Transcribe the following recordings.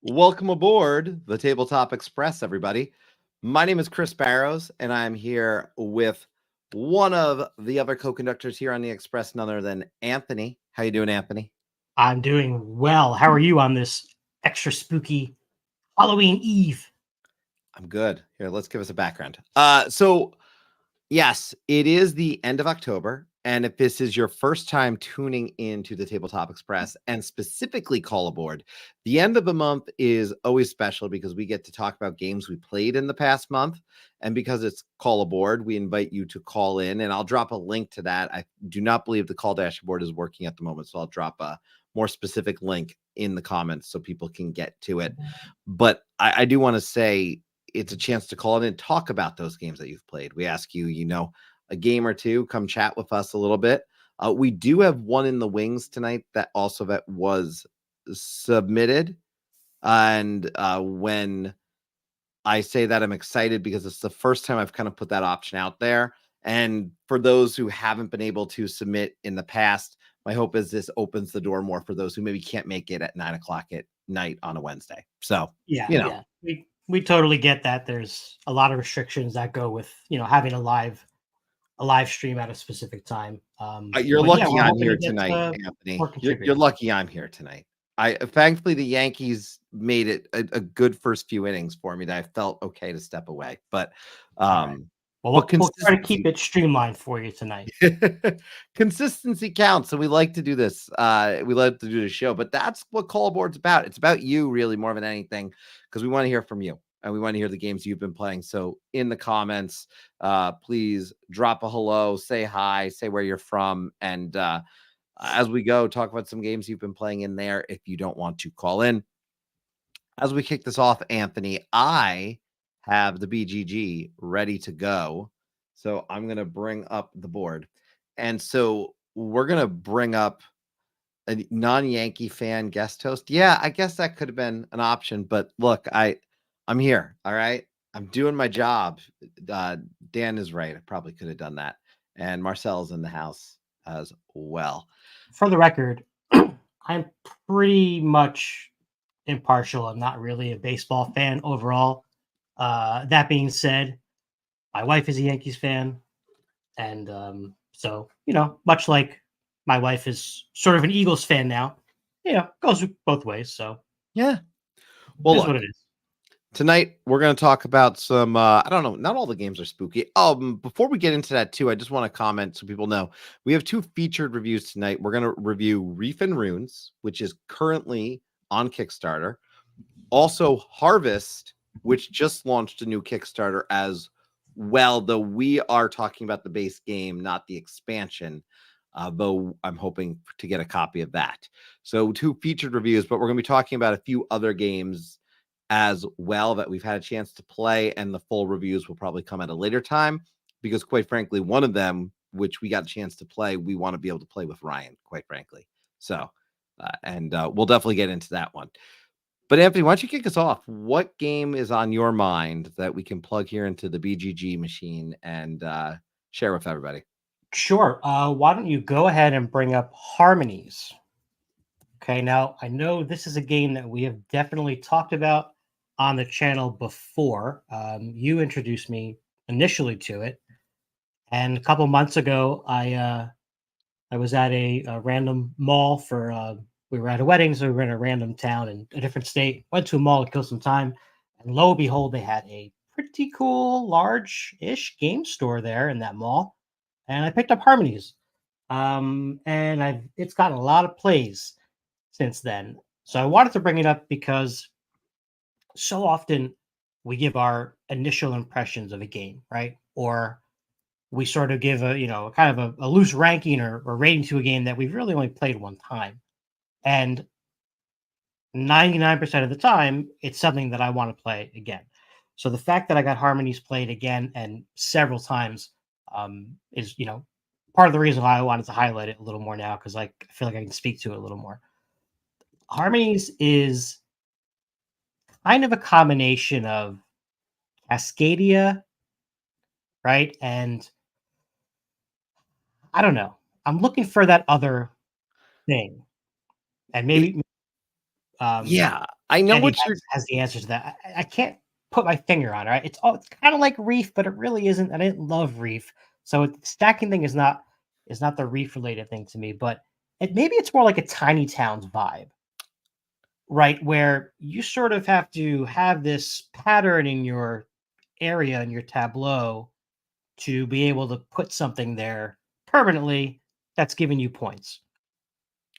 Welcome aboard the Tabletop Express, everybody. My name is Chris Barrows, and I'm here with one of the other co-conductors here on the Express, none other than Anthony. How you doing, Anthony? I'm doing well. How are you on this extra spooky Halloween Eve? I'm good. Here, let's give us a background. Yes, it is the end of October. And if this is your first time tuning into the Tabletop Express and specifically Call Aboard, the end of the month is always special because we get to talk about games we played in the past month. And because it's Call Aboard, we invite you to call in, and I'll drop a link to that. I do not believe the call dashboard is working at the moment, so I'll drop a more specific link in the comments so people can get to it. But I do want to say, it's a chance to call in and talk about those games that you've played. We ask you, a game or two, come chat with us a little bit. We do have one in the wings tonight that was submitted. And when I say that, I'm excited because it's the first time I've kind of put that option out there. And for those who haven't been able to submit in the past, my hope is this opens the door more for those who maybe can't make it at 9:00 at night on a Wednesday. So, Yeah. We totally get that. There's a lot of restrictions that go with having a live stream at a specific time. You're but lucky we're I'm hoping here to get tonight, Anthony. more You're contributors. lucky I'm here tonight. Thankfully the Yankees made it a good first few innings for me that I felt okay to step away. But All right. Well, we'll try to keep it streamlined for you tonight. Consistency counts, so we like to do this. We like to do the show, but that's what Call Aboard's about. It's about you, really, more than anything, because we want to hear from you and we want to hear the games you've been playing. So in the comments, please drop a hello, say hi, say where you're from, and as we go, talk about some games you've been playing in there if you don't want to call in. As we kick this off, Anthony, I have the BGG ready to go. So I'm going to bring up the board. And so we're going to bring up a non-Yankee fan guest host. Yeah, I guess that could have been an option, but look, I'm here. All right. I'm doing my job. Dan is right. I probably could have done that. And Marcel's in the house as well. For the record, I'm pretty much impartial. I'm not really a baseball fan overall. That being said, my wife is a Yankees fan. And so, much like my wife is sort of an Eagles fan now, goes both ways. So, yeah. Well, look, what it is. Tonight, we're going to talk about some, I don't know, not all the games are spooky. Before we get into that, too, I just want to comment so people know we have two featured reviews tonight. We're going to review Reef and Ruins, which is currently on Kickstarter. Also, Harvest, which just launched a new Kickstarter as well, though we are talking about the base game, not the expansion, though I'm hoping to get a copy of that. So, two featured reviews, but we're going to be talking about a few other games as well that we've had a chance to play, and the full reviews will probably come at a later time because, quite frankly, one of them, which we got a chance to play, we want to be able to play with Ryan, quite frankly. So, we'll definitely get into that one. But Anthony, why don't you kick us off? What game is on your mind that we can plug here into the BGG machine and share with everybody? Sure. Why don't you go ahead and bring up Harmonies? Okay, now I know this is a game that we have definitely talked about on the channel before. You introduced me initially to it, and a couple months ago, I was at a random mall for we were at a wedding, so we were in a random town in a different state. Went to a mall to kill some time, and lo and behold, they had a pretty cool, large-ish game store there in that mall, and I picked up Harmonies. And it's gotten a lot of plays since then. So I wanted to bring it up because so often we give our initial impressions of a game, right? Or we sort of give a kind of a loose ranking or rating to a game that we've really only played one time. And 99% of the time, it's something that I want to play again. So the fact that I got Harmonies played again and several times is, part of the reason why I wanted to highlight it a little more now, because I feel like I can speak to it a little more. Harmonies is kind of a combination of Cascadia, right? And I don't know. I'm looking for that other thing. And maybe Yeah. I know Eddie what you're. has the answer to that. I can't put my finger on it. Right? It's kind of like Reef, but it really isn't. I didn't love Reef, so the stacking thing is not the Reef related thing to me. But maybe it's more like a Tiny Towns vibe, right? Where you sort of have to have this pattern in your area in your tableau to be able to put something there permanently that's giving you points,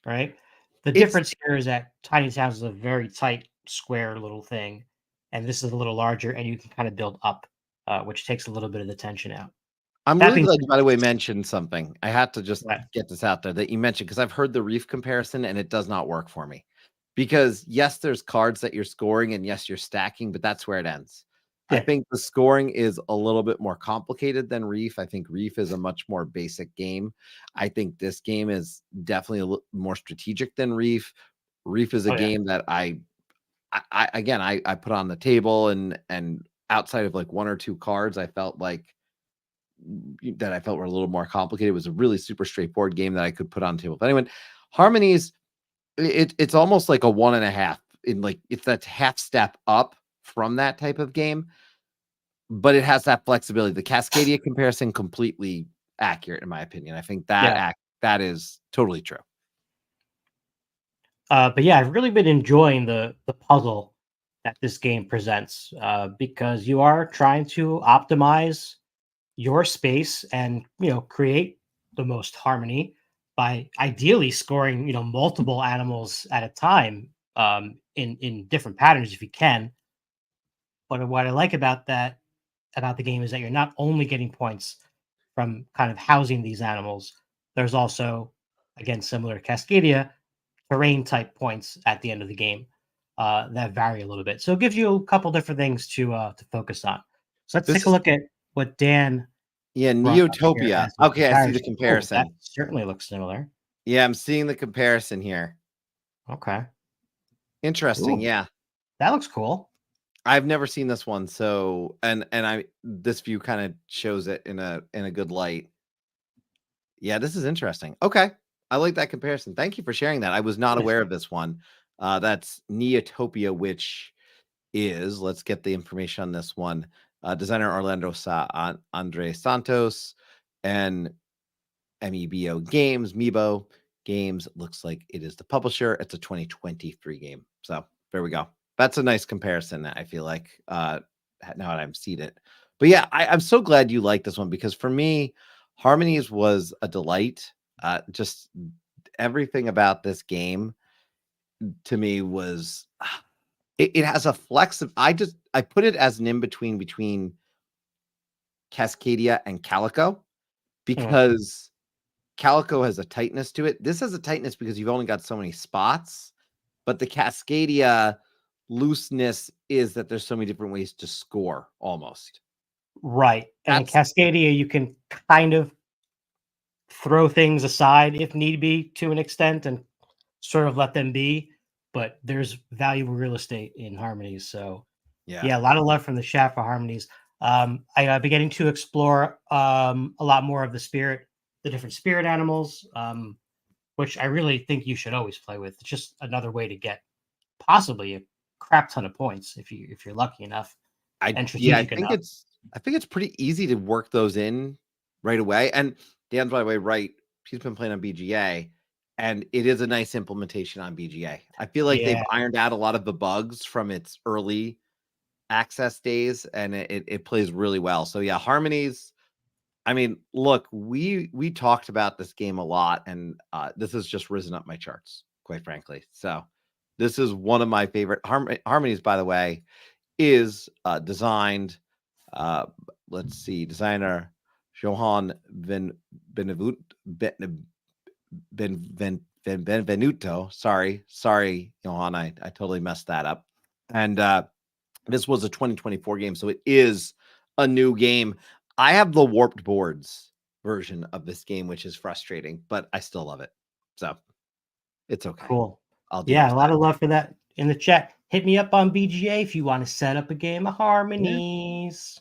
right? The It's. difference here is that Tiny Towns is a very tight, square little thing, and this is a little larger, and you can kind of build up, which takes a little bit of the tension out. I'm That really being glad said, you, by the way, mentioned something. I had to just right, get this out there that you mentioned because I've heard the Reef comparison and it does not work for me. Because yes, there's cards that you're scoring and yes, you're stacking, but that's where it ends. I yeah, think the scoring is a little bit more complicated than Reef. I think Reef is a much more basic game. I think this game is definitely a little more strategic than Reef. Reef is a oh yeah, game that I put on the table and outside of like one or two cards, I felt like that I felt were a little more complicated. It was a really super straightforward game that I could put on the table. But anyway, Harmonies, it's almost like a 1.5 in like it's that half step up from that type of game, but it has that flexibility. The Cascadia comparison completely accurate in my opinion. I think yeah. that is totally true. But yeah, I've really been enjoying the puzzle that this game presents because you are trying to optimize your space and create the most harmony by ideally scoring multiple animals at a time in different patterns if you can. But what I like about the game is that you're not only getting points from kind of housing these animals. There's also, again, similar to Cascadia, terrain type points at the end of the game that vary a little bit. So it gives you a couple different things to focus on. So let's take This a is look at what Dan yeah, brought up here Neotopia. as a Okay, I see the comparison. Oh, that comparison. certainly looks similar. Yeah, I'm seeing the comparison here. Okay. Interesting. Ooh, Yeah. that looks cool. I've never seen this one, so and I this view kind of shows it in a good light. Yeah, this is interesting. Okay. I like that comparison. Thank you for sharing that. I was not Yeah, aware sure. of this one. That's Neotopia, which is, let's get the information on this one. Designer Andre Santos and Mebo Games. Looks like it is the publisher. It's a 2023 game. So there we go. That's a nice comparison. I feel like now that I've seen it. But yeah, I'm so glad you like this one because for me, Harmonies was a delight. Just everything about this game to me was it has a flex of I put it as an in-between between Cascadia and Calico Mhm. because Calico has a tightness to it. This has a tightness because you've only got so many spots, but the Cascadia looseness is that there's so many different ways to score almost. Right. And in That's Cascadia, you can kind of throw things aside if need be to an extent and sort of let them be. But there's valuable real estate in Harmonies. So yeah. yeah, a lot of love from the chat for Harmonies. I beginning to explore a lot more of the different spirit animals, which I really think you should always play with. It's just another way to get possibly a crap ton of points if you're lucky enough and Yeah, strategic enough. I think it's pretty easy to work those in right away. And Dan's by the way, right. He's been playing on BGA and it is a nice implementation on BGA. I feel like they've Yeah, ironed out a lot of the bugs from its early access days and it plays really well. So yeah, Harmonies. I mean, look, we talked about this game a lot, and this has just risen up my charts, quite frankly. So this is one of my favorite Harmonies, by the way, is designed. Uh, let's see, designer Johan Benevut Ben Benvenuto. Sorry, Johan, I totally messed that up. And this was a 2024 game, so it is a new game. I have the warped boards version of this game, which is frustrating, but I still love it. So it's okay. cool. I'll deal Yeah, with a that. lot of love for that in the chat. Hit me up on BGA if you want to set up a game of Yeah. Harmonies.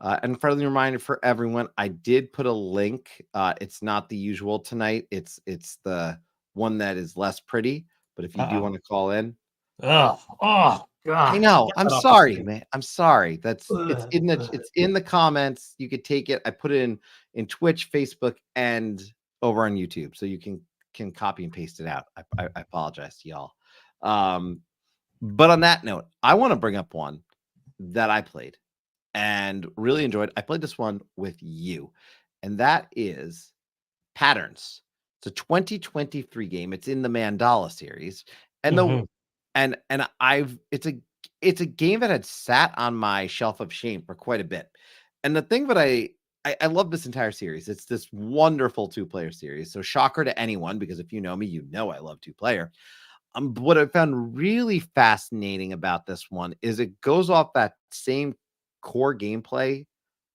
And friendly reminder for everyone, I did put a link. It's not the usual tonight. It's the one that is less pretty. But if you do Uh-oh. want to call in, Oh, God. I know. Get I'm that off the sorry, table. man. I'm sorry. That's it's Ugh, in the ugh. it's in the comments. You could take it. I put it in Twitch, Facebook, and over on YouTube, so you can copy and paste it out. I apologize to y'all. But on that note, I want to bring up one that I played and really enjoyed. I played this one with you, and that is Patterns. It's a 2023 game. It's in the Mandala series, and the Mhm. and I've it's a game that had sat on my shelf of shame for quite a bit. And the thing that I love this entire series. It's this wonderful two-player series. So shocker to anyone, because if you know me, you know I love two-player. What I found really fascinating about this one is it goes off that same core gameplay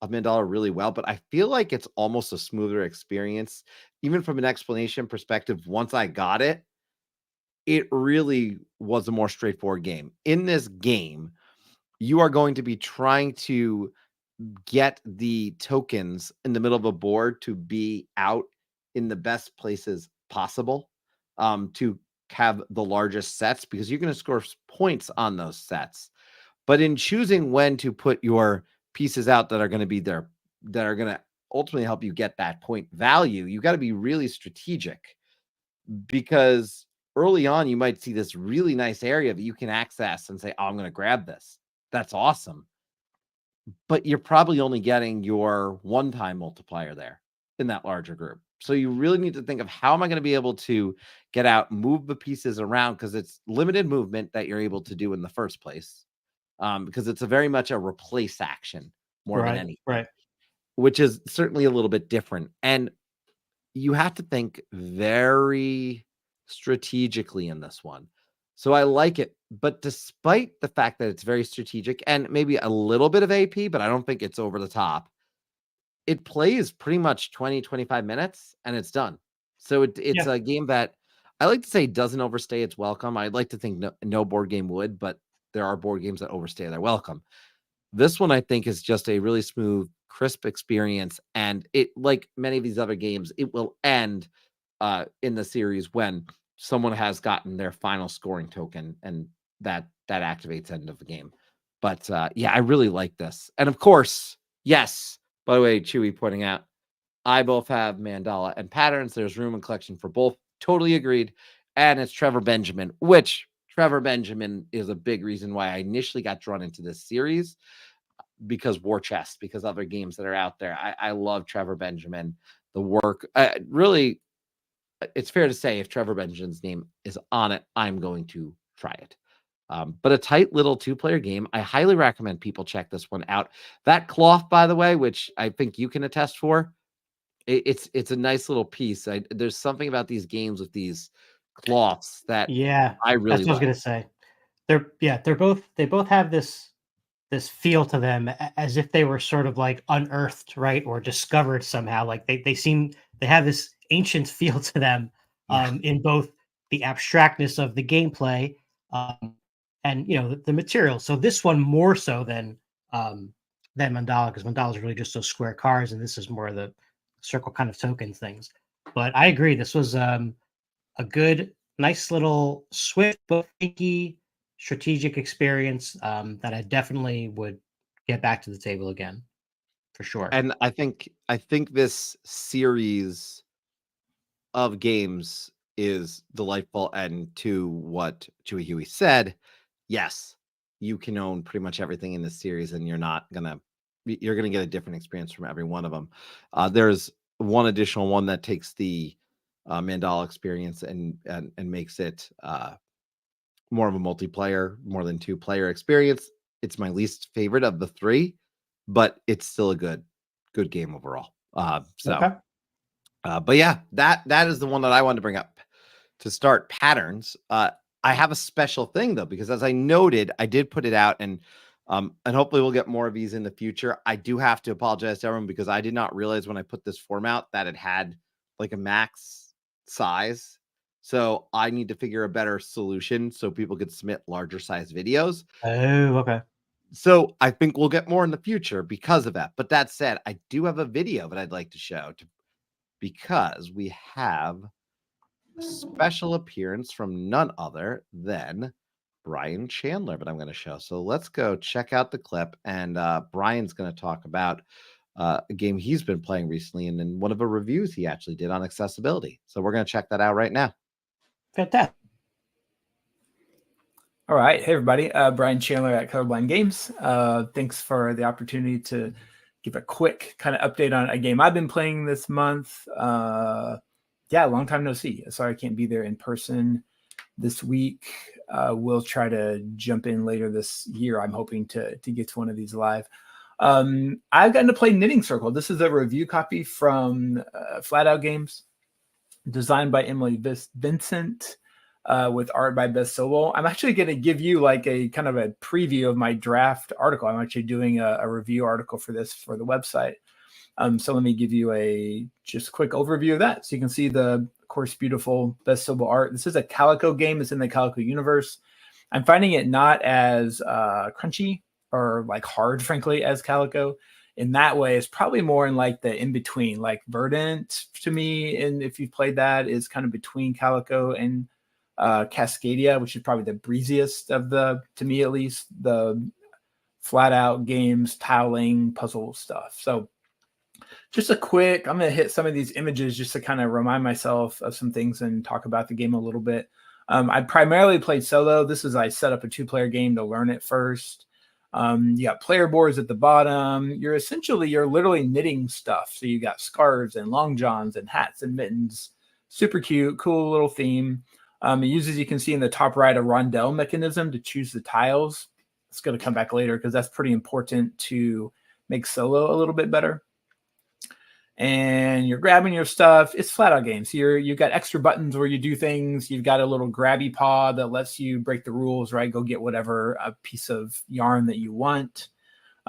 of Mandala really well, but I feel like it's almost a smoother experience, even from an explanation perspective. Once I got it, it really was a more straightforward game. In this game, you are going to be trying to get the tokens in the middle of a board to be out in the best places possible, to have the largest sets, because you're going to score points on those sets. But in choosing when to put your pieces out that are going to be there, that are going to ultimately help you get that point value, you got to be really strategic, because early on you might see this really nice area that you can access and say, "Oh, I'm going to grab this." That's awesome. But you're probably only getting your one-time multiplier there in that larger group. So you really need to think of, how am I going to be able to get out, move the pieces around, because it's limited movement that you're able to do in the first place. Because it's a very much a replace action more than Right, anything, right. which is certainly a little bit different. And you have to think very strategically in this one. So I like it. But despite the fact that it's very strategic and maybe a little bit of AP, but I don't think it's over the top, it plays pretty much 20, 25 minutes and it's done. So it's Yeah. a game that I like to say doesn't overstay its welcome. I'd like to think no board game would, but there are board games that overstay their welcome. This one, I think, is just a really smooth, crisp experience, and it, like many of these other games, it will end in the series when someone has gotten their final scoring token, and that activates end of the game. But yeah, I really like this, and of course, yes. By the way, Chewy pointing out, I both have Mandala and Patterns. There's room and collection for both. Totally agreed. And it's Trevor Benjamin, which Trevor Benjamin is a big reason why I initially got drawn into this series, because War Chest, because other games that are out there. I love Trevor Benjamin. The work, really, it's fair to say if Trevor Benjamin's name is on it, I'm going to try it. But a tight little two-player game. I highly recommend people check this one out. That cloth, by the way, which I think you can attest for, it's a nice little piece. There's something about these games with these cloths that Yeah. I That's really what I was like. gonna say. They both have this feel to them, as if they were sort of like unearthed, right, or discovered somehow. Like they have this ancient feel to them, Yeah. in both the abstractness of the gameplay, um, and the material. So this one more so than Mandala, because Mandala is really just those square cards, and this is more of the circle kind of token things. But I agree, this was a good, nice little swift but thinky strategic experience, that I definitely would get back to the table again for sure. And I think this series of games is delightful. And to what Chewy Huey said, yes, you can own pretty much everything in this series, and you're gonna get a different experience from every one of them. There's one additional one that takes the Mandala experience and makes it more of a multiplayer, more than two-player experience. It's my least favorite of the three, but it's still a good game overall. Okay. But yeah, that is the one that I wanted to bring up to start. Patterns. I have a special thing though, because as I noted, I did put it out, and hopefully we'll get more of these in the future. I do have to apologize to everyone, because I did not realize when I put this form out that it had like a max size. So I need to figure a better solution so people could submit larger size videos. Oh, okay. So I think we'll get more in the future because of that. But that said, I do have a video that I'd like to show, because we have a special appearance from none other than Brian Chandler, but I'm going to show. So let's go check out the clip, and Brian's going to talk about a game he's been playing recently, and then one of the reviews he actually did on accessibility. So we're going to check that out right now. Fantastic. All right. Hey, everybody. Brian Chandler at Colorblind Games. Thanks for the opportunity to give a quick kind of update on a game I've been playing this month. Yeah, long time no see. Sorry I can't be there in person this week. We'll try to jump in later this year. I'm hoping to get to one of these live. I've gotten to play Knitting Circle. This is a review copy from Flat Out Games, designed by Emily Vincent. With art by Beth Sobel. I'm actually going to give you like a kind of a preview of my draft article. I'm actually doing a review article for this for the website. So let me give you a just quick overview of that. So you can see the, of course, beautiful Beth Sobel art. This is a Calico game. It's in the Calico universe. I'm finding it not as crunchy or like hard, frankly, as Calico. In that way, it's probably more in like the in-between, like Verdant to me. And if you've played that, is kind of between Calico and Cascadia, which is probably the breeziest of the, to me at least, the Flat Out Games tiling puzzle stuff. So just a quick, I'm going to hit some of these images just to kind of remind myself of some things and talk about the game a little bit. I primarily played solo. This is, I set up a 2-player game to learn it first. You got player boards at the bottom. You're literally knitting stuff. So you got scarves and long johns and hats and mittens. Super cute, cool little theme. It uses, you can see in the top right, a rondelle mechanism to choose the tiles. It's going to come back later because that's pretty important to make solo a little bit better. And you're grabbing your stuff. It's Flat Out Games. You've got extra buttons where you do things. You've got a little grabby paw that lets you break the rules, right? Go get whatever a piece of yarn that you want.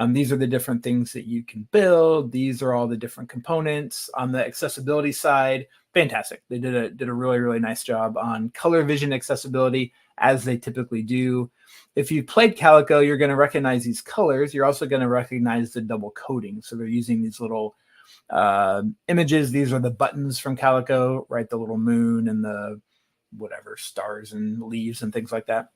These are the different things that you can build. These are all the different components. On the accessibility side, fantastic. They did a really, really nice job on color vision accessibility, as they typically do. If you've played Calico, you're going to recognize these colors. You're also going to recognize the double coding. So they're using these little images. These are the buttons from Calico, right? The little moon and the whatever stars and leaves and things like that.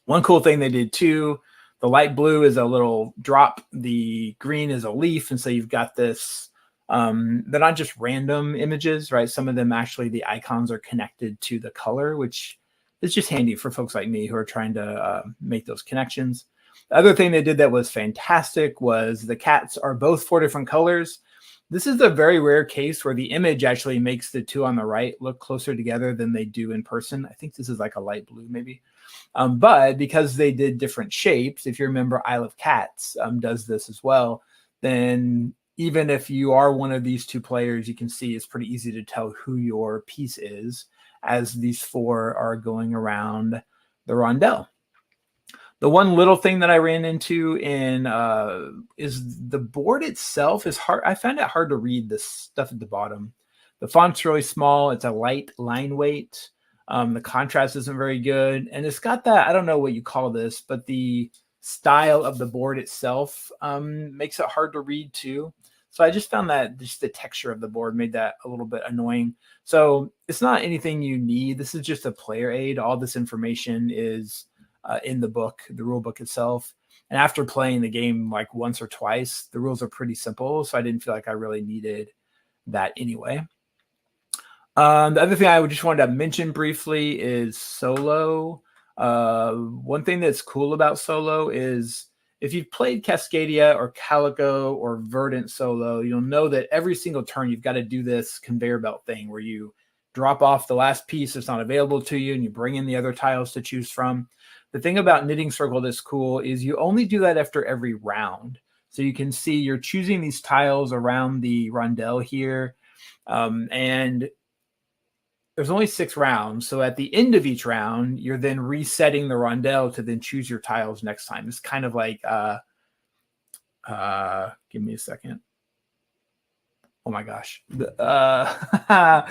One cool thing they did too, the light blue is a little drop. The green is a leaf. And so you've got this, they're not just random images, right? Some of them actually, the icons are connected to the color, which is just handy for folks like me who are trying to make those connections. The other thing they did that was fantastic was the cats are both 4 different colors. This is a very rare case where the image actually makes the two on the right look closer together than they do in person. I think this is like a light blue maybe. But because they did different shapes, if you remember Isle of Cats does this as well, then even if you are one of these 2 players, you can see it's pretty easy to tell who your piece is as these 4 are going around the rondelle. The one little thing that I ran into in is the board itself is hard. I found it hard to read the stuff at the bottom. The font's really small. It's a light line weight. The contrast isn't very good. And it's got that, I don't know what you call this, but the style of the board itself makes it hard to read too. So I just found that just the texture of the board made that a little bit annoying. So it's not anything you need. This is just a player aid. All this information is in the book, the rule book itself. And after playing the game like once or twice, the rules are pretty simple. So I didn't feel like I really needed that anyway. The other thing I just wanted to mention briefly is solo. One thing that's cool about solo is if you've played Cascadia or Calico or Verdant solo, you'll know that every single turn you've got to do this conveyor belt thing where you drop off the last piece that's not available to you and you bring in the other tiles to choose from. The thing about Knitting Circle that's cool is you only do that after every round. So you can see you're choosing these tiles around the rondelle here. And there's only 6 rounds. So at the end of each round, you're then resetting the rondelle to then choose your tiles next time. It's kind of like, give me a second. Oh my gosh. I'm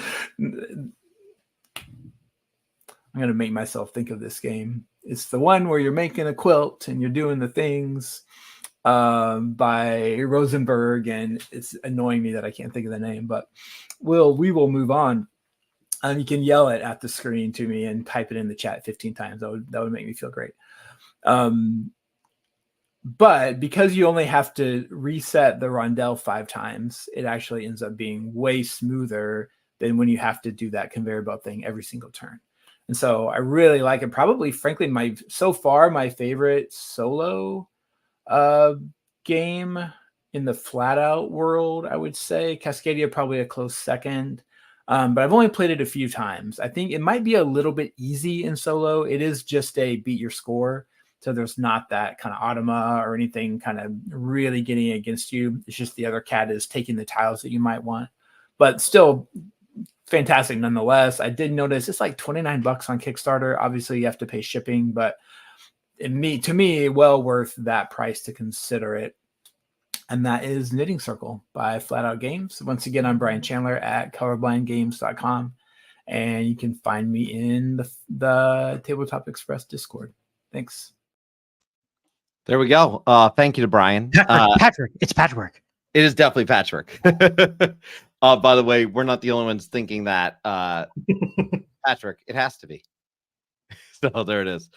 going to make myself think of this game. It's the one where you're making a quilt and you're doing the things by Rosenberg, and it's annoying me that I can't think of the name, but we will move on. You can yell it at the screen to me and type it in the chat 15 times. That would make me feel great. But because you only have to reset the rondelle 5 times, it actually ends up being way smoother than when you have to do that conveyor belt thing every single turn. And so I really like it. Probably, frankly, my favorite solo game in the flat out world, I would say. Cascadia probably a close second. But I've only played it a few times. I think it might be a little bit easy in solo. It is just a beat your score. So there's not that kind of automa or anything kind of really getting against you. It's just the other cat is taking the tiles that you might want. But still fantastic nonetheless. I did notice it's like $29 on Kickstarter. Obviously, you have to pay shipping, but to me, well worth that price to consider it. And that is Knitting Circle by Flat Out Games. Once again, I'm Brian Chandler at colorblindgames.com. And you can find me in the Tabletop Express Discord. Thanks. There we go. Thank you to Brian. Patrick, it's patchwork. It is definitely patchwork. By the way, we're not the only ones thinking that. Patrick, it has to be. So there it is.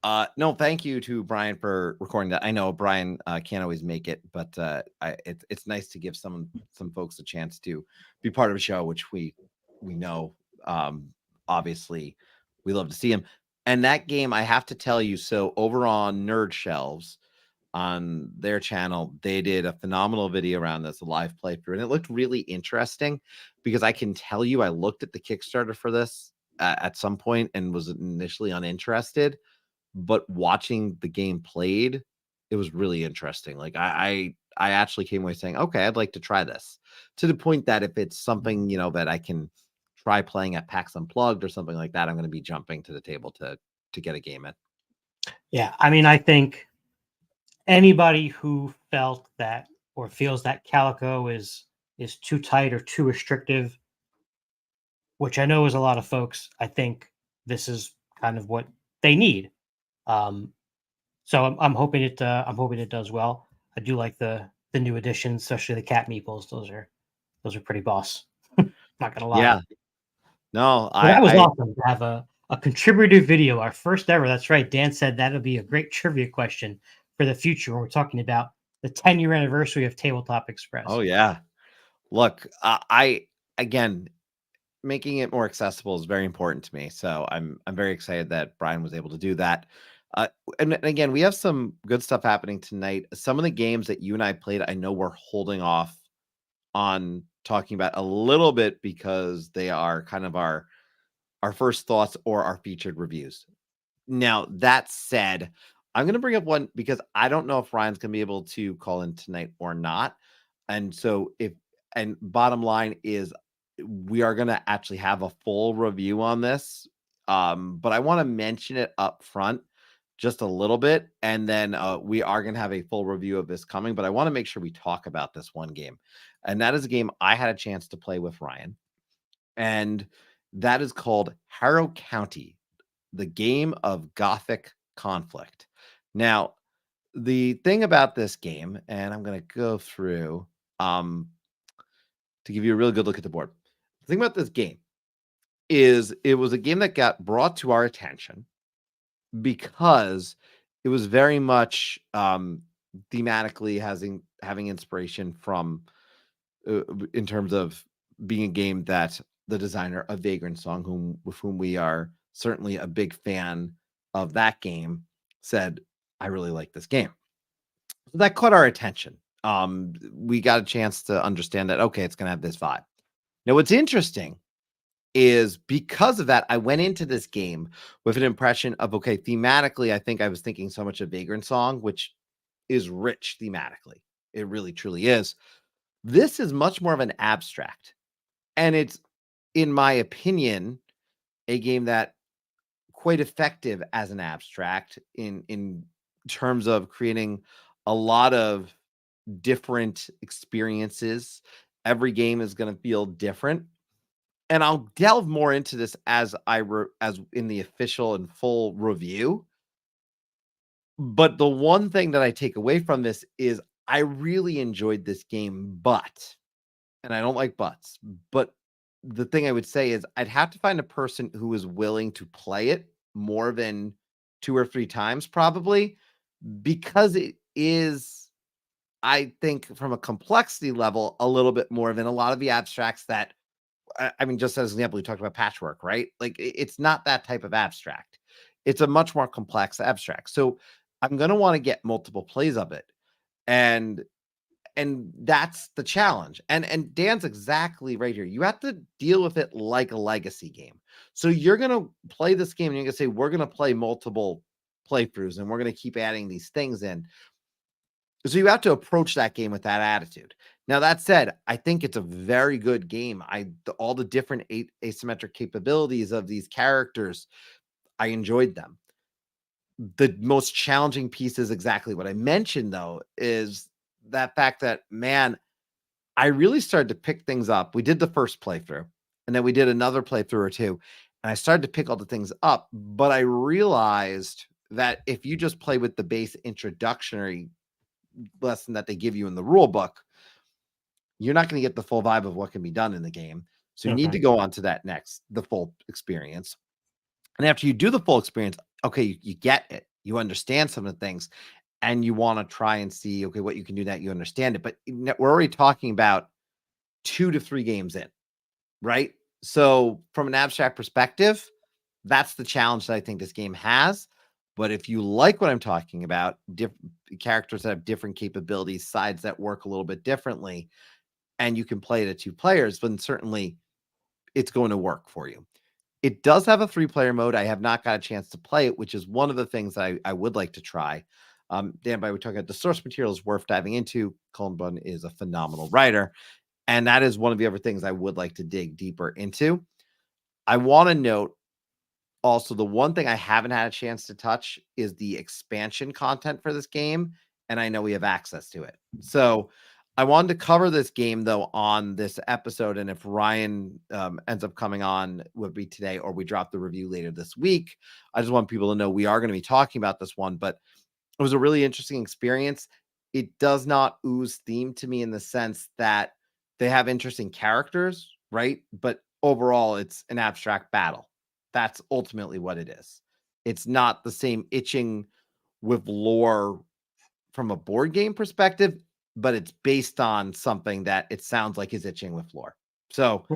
No, thank you to Brian for recording that. I know Brian can't always make it, but it's nice to give some folks a chance to be part of a show, which we know. Obviously, we love to see him. And that game, I have to tell you, so over on Nerd Shelves on their channel, they did a phenomenal video around this, a live playthrough, and it looked really interesting because I can tell you, I looked at the Kickstarter for this at some point and was initially uninterested. But watching the game played, it was really interesting. Like I actually came away saying, okay, I'd like to try this, to the point that if it's something, that I can try playing at PAX Unplugged or something like that, I'm going to be jumping to the table to get a game in. Yeah. I mean, I think anybody who felt that or feels that Calico is too tight or too restrictive, which I know is a lot of folks, I think this is kind of what they need. So I'm hoping it does well. I do like the new additions, especially the cat meeples. Those are pretty boss. Not gonna lie. Yeah. No, that was awesome to have a contributor video, our first ever. That's right. Dan said that'll be a great trivia question for the future when we're talking about the 10-year anniversary of Tabletop Express. Oh yeah. Look, again, making it more accessible is very important to me. So I'm very excited that Brian was able to do that. And again, we have some good stuff happening tonight. Some of the games that you and I played, I know we're holding off on talking about a little bit because they are kind of our first thoughts or our featured reviews. Now, that said, I'm going to bring up one because I don't know if Ryan's going to be able to call in tonight or not. And so bottom line is we are going to actually have a full review on this. But I want to mention it up front just a little bit. And then we are going to have a full review of this coming, but I want to make sure we talk about this one game. And that is a game I had a chance to play with Ryan. And that is called Harrow County, the game of Gothic conflict. Now, the thing about this game, and I'm going to go through to give you a really good look at the board. The thing about this game is it was a game that got brought to our attention because it was very much thematically having inspiration from in terms of being a game that the designer of Vagrant Song, with whom we are certainly a big fan of that game, said, I really like this game. So that caught our attention. We got a chance to understand that, okay, it's going to have this vibe. Now, what's interesting is because of that, I went into this game with an impression of, okay, thematically, I think I was thinking so much of Vagrant Song, which is rich thematically. It really, truly is. This is much more of an abstract. And it's, in my opinion, a game that quite effective as an abstract in terms of creating a lot of different experiences. Every game is going to feel different. And I'll delve more into this as in the official and full review. But the one thing that I take away from this is I really enjoyed this game, and I don't like buts, but the thing I would say is I'd have to find a person who is willing to play it more than 2 or 3 times probably, because it is, I think, from a complexity level, a little bit more than a lot of the abstracts that, I mean, just as an example, we talked about patchwork, right? Like it's not that type of abstract. It's a much more complex abstract. So I'm going to want to get multiple plays of it. And that's the challenge. And Dan's exactly right here. You have to deal with it like a legacy game. So you're going to play this game and you're going to say, we're going to play multiple playthroughs and we're going to keep adding these things in. So you have to approach that game with that attitude. Now, that said, I think it's a very good game. All the different asymmetric capabilities of these characters, I enjoyed them. The most challenging piece is exactly what I mentioned, though, is that fact that, man, I really started to pick things up. We did the first playthrough, and then we did another playthrough or two, and I started to pick all the things up. But I realized that if you just play with the base introductory lesson that they give you in the rule book, you're not going to get the full vibe of what can be done in the game. So you need to go on to that next, the full experience. And after you do the full experience, okay, you get it. You understand some of the things and you want to try and see, okay, what you can do that you understand it. But we're already talking about 2 to 3 games in, right? So from an abstract perspective, that's the challenge that I think this game has. But if you like what I'm talking about, different characters that have different capabilities, sides that work a little bit differently, and you can play it at 2 players, then certainly it's going to work for you. It does have a 3-player mode. I have not got a chance to play it, which is one of the things that I would like to try. Dan, by we're talking about the source material is worth diving into. Cullen Bunn is a phenomenal writer, and that is one of the other things I would like to dig deeper into. I want to note also, the one thing I haven't had a chance to touch is the expansion content for this game, and I know we have access to it. So I wanted to cover this game, though, on this episode, and if Ryan ends up coming on, would be today, or we drop the review later this week. I just want people to know we are going to be talking about this one, but it was a really interesting experience. It does not ooze theme to me in the sense that they have interesting characters, right? But overall, it's an abstract battle. That's ultimately what it is. It's not the same itching with lore from a board game perspective, but it's based on something that it sounds like is itching with lore. So,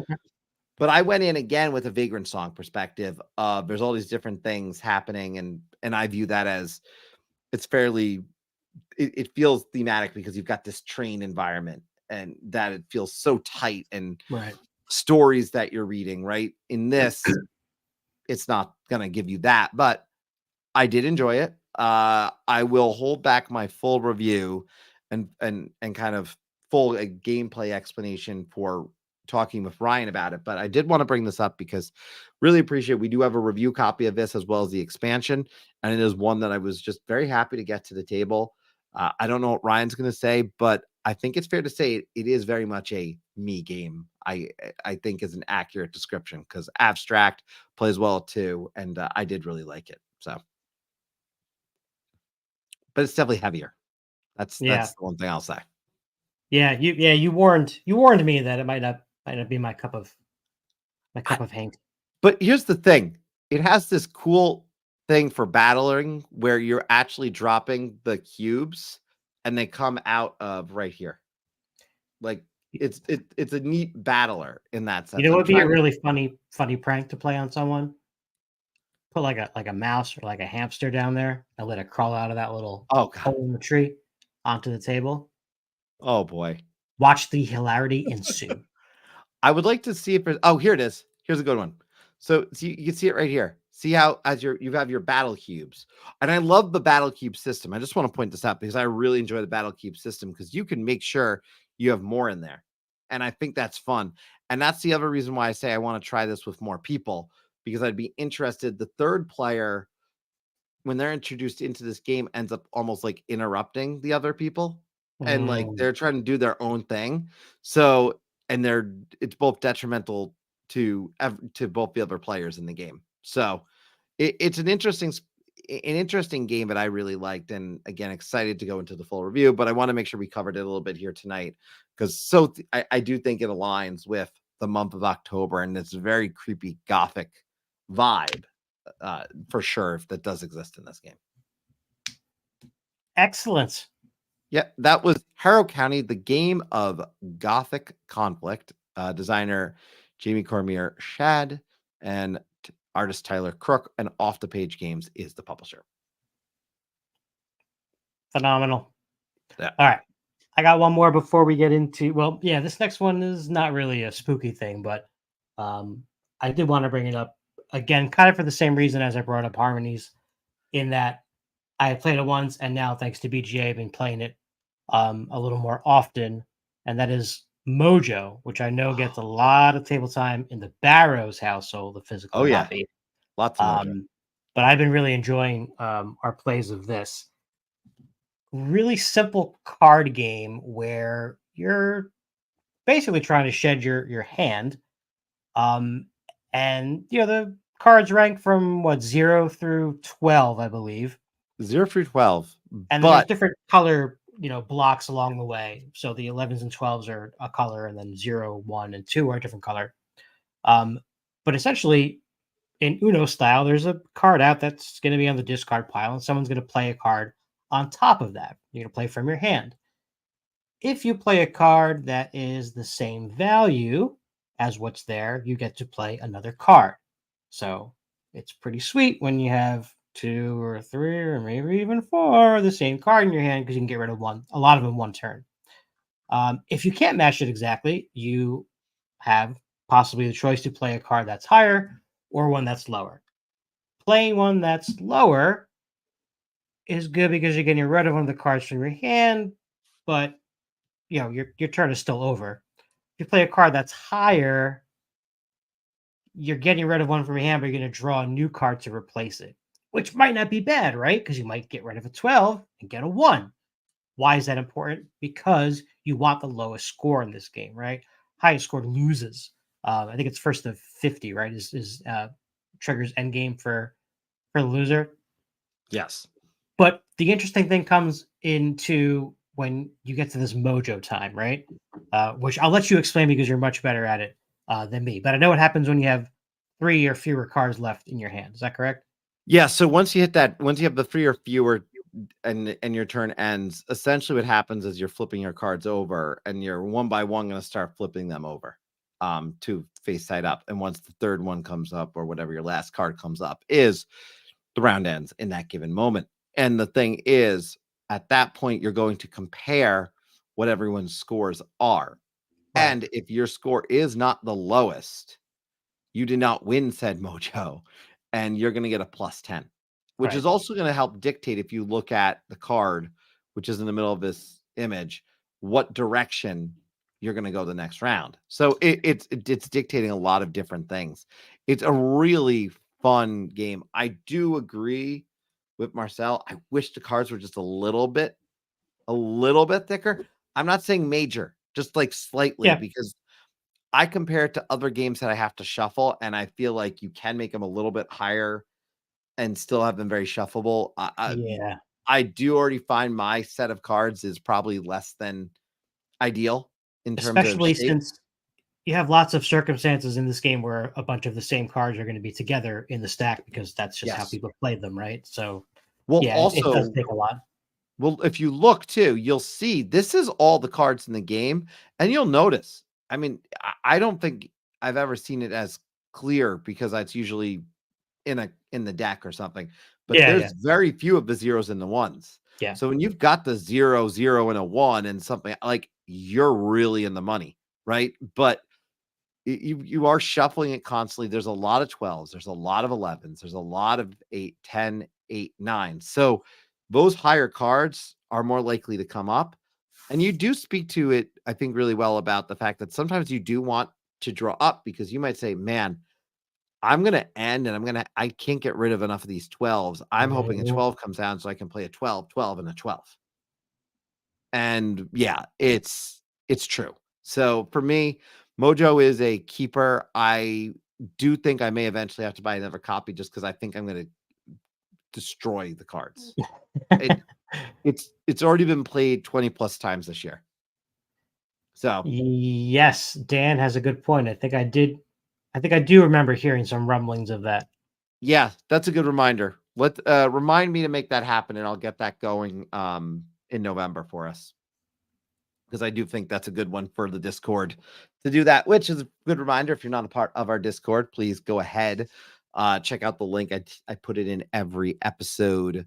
but I went in again with a Vagrant Song perspective. There's all these different things happening, and I view that as it's fairly, it feels thematic because you've got this train environment and that it feels so tight and stories that you're reading, right? In this, it's not going to give you that, but I did enjoy it. I will hold back my full review and kind of full gameplay explanation for talking with Ryan about it. But I did want to bring this up because really appreciate we do have a review copy of this as well as the expansion. And it is one that I was just very happy to get to the table. I don't know what Ryan's going to say, but I think it's fair to say it is very much a me game. I think is an accurate description because abstract plays well too. And I did really like it. So, but it's definitely heavier. That's the one thing I'll say. You warned me that it might not be my cup of Hank. But here's the thing. It has this cool thing for battling where you're actually dropping the cubes and they come out of right here. Like it's a neat battler in that sense. You know, it would be a really funny prank to play on someone. Put like a mouse or like a hamster down there and let it crawl out of that little hole in the tree onto the table. Oh boy. Watch the hilarity ensue. I would like to see if there's, here it is. Here's a good one. So you can see it right here. See how you have your battle cubes. And I love the battle cube system. I just want to point this out because I really enjoy the battle cube system because you can make sure you have more in there. And I think that's fun. And that's the other reason why I say I want to try this with more people because I'd be interested. The third player, when they're introduced into this game, ends up almost like interrupting the other people. And like they're trying to do their own thing. So, and it's both detrimental to both the other players in the game. So it's an interesting game that I really liked. And again, excited to go into the full review, but I want to make sure we covered it a little bit here tonight because I do think it aligns with the month of October, and it's a very creepy gothic vibe for sure, if that does exist in this game. Excellent. Yeah, that was Harrow County, the game of Gothic Conflict. Designer Jamie Cormier Shad and artist Tyler Crook, and Off the Page Games is the publisher. Phenomenal. Yeah. All right. I got one more before we get into, well, yeah, this next one is not really a spooky thing, but I did want to bring it up again, kind of for the same reason as I brought up Harmonies, in that I had played it once, and now thanks to BGA, I've been playing it a little more often, and that is Mojo, which I know gets a lot of table time in the Barrows household, the physical copy. Lots of Mojo. But I've been really enjoying our plays of this. Really simple card game where you're basically trying to shed your hand. And the cards rank from 0 through 12, I believe. 0 through 12. And then there's different color, blocks along the way. So the 11s and 12s are a color, and then 0, 1, and 2 are a different color. But essentially, in Uno style, there's a card out that's going to be on the discard pile, and someone's going to play a card on top of that. You're going to play from your hand. If you play a card that is the same value as what's there, you get to play another card. So it's pretty sweet when you have 2 or 3 or maybe even 4 of the same card in your hand, because you can get rid of a lot of them one turn. If you can't match it exactly, you have possibly the choice to play a card that's higher or one that's lower. Playing one that's lower is good because you're getting rid of one of the cards from your hand, but your turn is still over. If you play a card that's higher, you're getting rid of one from your hand, but you're going to draw a new card to replace it, which might not be bad, right? Because you might get rid of a 12 and get a 1. Why is that important? Because you want the lowest score in this game, right? Highest score loses. I think it's first to 50, right? Is triggers end game for the loser. Yes. But the interesting thing comes into when you get to this Mojo time, right? Which I'll let you explain because you're much better at it than me. But I know what happens when you have 3 or fewer cards left in your hand. Is that correct? Yeah. So once you have the 3 or fewer and your turn ends, essentially what happens is you're flipping your cards over, and you're one by one going to start flipping them over to face side up. And once the third one comes up, or whatever your last card comes up, is the round ends in that given moment. And the thing is, at that point, you're going to compare what everyone's scores are. Right. And if your score is not the lowest, you did not win said Mojo, and you're going to get a +10, which is also going to help dictate, if you look at the card, which is in the middle of this image, what direction you're going to go the next round. So it's dictating a lot of different things. It's a really fun game. I do agree with Marcel. I wish the cards were just a little bit thicker. I'm not saying major, just like slightly, because I compare it to other games that I have to shuffle, and I feel like you can make them a little bit higher and still have them very shuffleable. I do already find my set of cards is probably less than ideal in terms of, especially since you have lots of circumstances in this game where a bunch of the same cards are going to be together in the stack, because that's just how people play them, right? So, also, it does take a lot. Well, if you look too, you'll see this is all the cards in the game, and you'll notice. I mean, I don't think I've ever seen it as clear, because that's usually in the deck or something. But there's very few of the 0s and the 1s. Yeah. So when you've got the 0, 0, and a 1 and something, like, you're really in the money, right? But you are shuffling it constantly. There's a lot of 12s. There's a lot of 11s. There's a lot of 8, 10, 8, 9. So those higher cards are more likely to come up. And you do speak to it, I think, really well about the fact that sometimes you do want to draw up, because you might say, man, I'm going to end, and I can't get rid of enough of these 12s. I'm hoping a 12 comes down so I can play a 12, 12, and a 12. And it's true. So for me, Mojo is a keeper. I do think I may eventually have to buy another copy, just because I think I'm going to destroy the cards. It's already been played 20 plus times this year. So Yes, Dan has a good point. I think I do remember hearing some rumblings of that. yeah, that's a good reminder. Let remind me to make that happen, and I'll get that going in November for us. Because I do think that's a good one for the Discord to do that, which is a good reminder. If you're not a part of our Discord, please go ahead, check out the link. I put it in every episode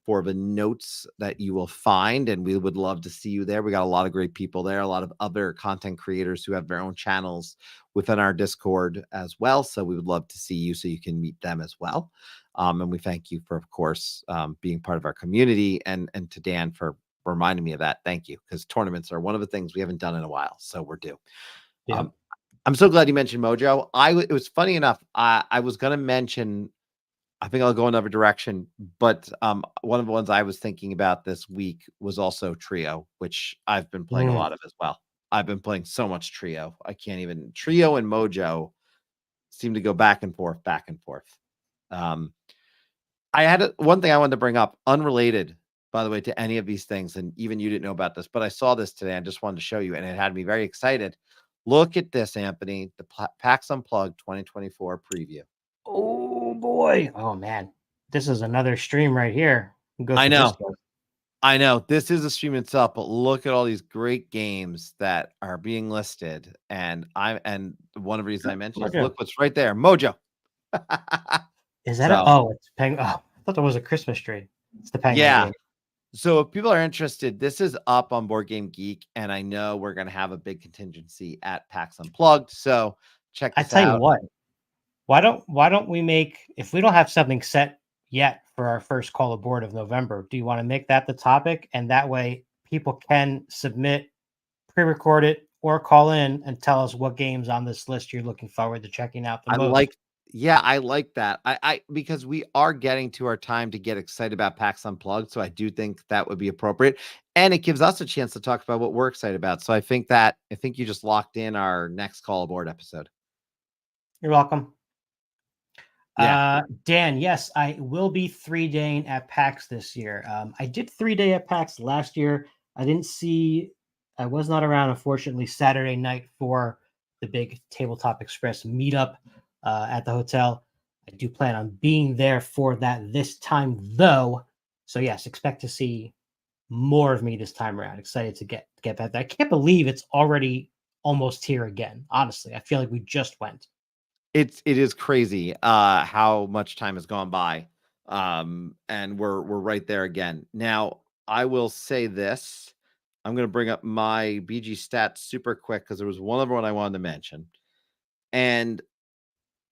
for the notes that you will find, and we would love to see you there. We got a lot of great people there, a lot of other content creators who have their own channels within our Discord as well. So we would love to see you so you can meet them as well. And we thank you for, of course, being part of our community, and to Dan for reminding me of that. Thank you, because tournaments are one of the things we haven't done in a while, so we're due. Yeah. I'm so glad you mentioned Mojo. It was funny enough. I was going to mention. I think I'll go another direction, but one of the ones I was thinking about this week was also Trio, which I've been playing a lot of as well. I've been playing so much Trio. I can't even. Trio and Mojo seem to go back and forth, back and forth. I had one thing I wanted to bring up, unrelated, by the way, to any of these things, and even you didn't know about this, but I saw this today. I just wanted to show you, and it had me very excited. Look at this, Anthony, the PAX Unplugged 2024 preview. Oh boy. Oh man. This is another stream right here. I know this is a stream itself, but look at all these great games that are being listed. And one of the reasons I mentioned is look what's right there, Mojo. Is that it's Penguin? Oh, I thought that was a Christmas tree. It's the Penguin game. So if people are interested, this is up on Board Game Geek, and I know we're going to have a big contingency at PAX Unplugged. So check this out. I tell you what, why don't we make, if we don't have something set yet for our first call aboard of November, do you want to make that the topic? And that way people can submit, pre-record it, or call in and tell us what games on this list you're looking forward to checking out the most. I like that. I because we are getting to our time to get excited about PAX Unplugged, so I do think that would be appropriate, and it gives us a chance to talk about what we're excited about. So I think you just locked in our next call aboard episode. You're welcome. Yeah. Dan, yes, I will be 3-daying at PAX this year. I did 3-day at PAX last year. I was not around, unfortunately, Saturday night for the big Tabletop Express meetup at the hotel. I do plan on being there for that this time, though. So yes, expect to see more of me this time around. Excited to get back there. I can't believe it's already almost here again. Honestly, I feel like we just went. It is crazy how much time has gone by, and we're right there again. Now, I will say this. I'm going to bring up my BG stats super quick because there was one other one I wanted to mention, and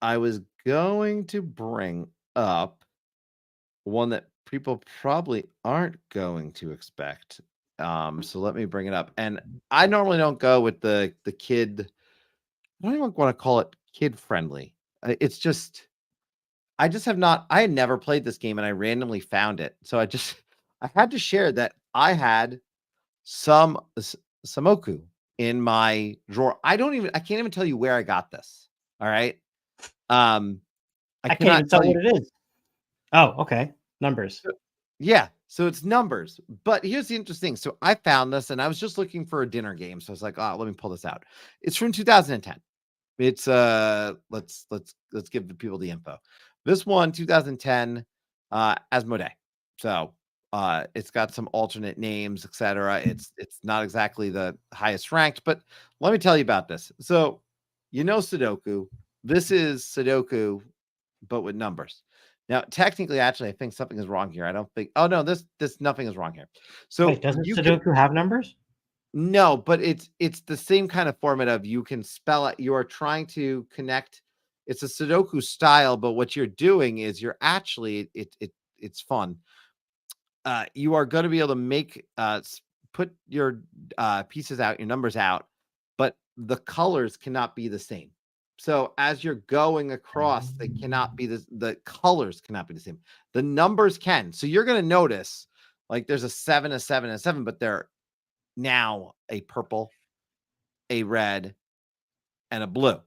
I was going to bring up one that people probably aren't going to expect. So let me bring it up. And I normally don't go with the kid. I don't even want to call it kid friendly. It's just, I had never played this game, and I randomly found it. So I had to share that I had some Sumuko in my drawer. I can't even tell you where I got this. All right. I can't even tell what it is. Oh, okay. Numbers. Yeah. So it's numbers. But here's the interesting. So I found this, and I was just looking for a dinner game. So I was like, oh, let me pull this out. It's from 2010. It's let's give the people the info. This one, 2010, Asmodee. So it's got some alternate names, etc. It's not exactly the highest ranked, but let me tell you about this. So Sudoku. This is Sudoku, but with numbers. Now, technically, actually, I think something is wrong here. I don't think. Oh no, this nothing is wrong here. So wait, doesn't Sudoku have numbers? No, but it's the same kind of format of you can spell it. You are trying to connect. It's a Sudoku style, but what you're doing is you're actually it's fun. You are going to be able to make put your pieces out, your numbers out, but the colors cannot be the same. So as you're going across, they cannot be the colors cannot be the same. The numbers can. So you're going to notice like there's a 7, a 7, a 7, but they're now a purple, a red, and a blue.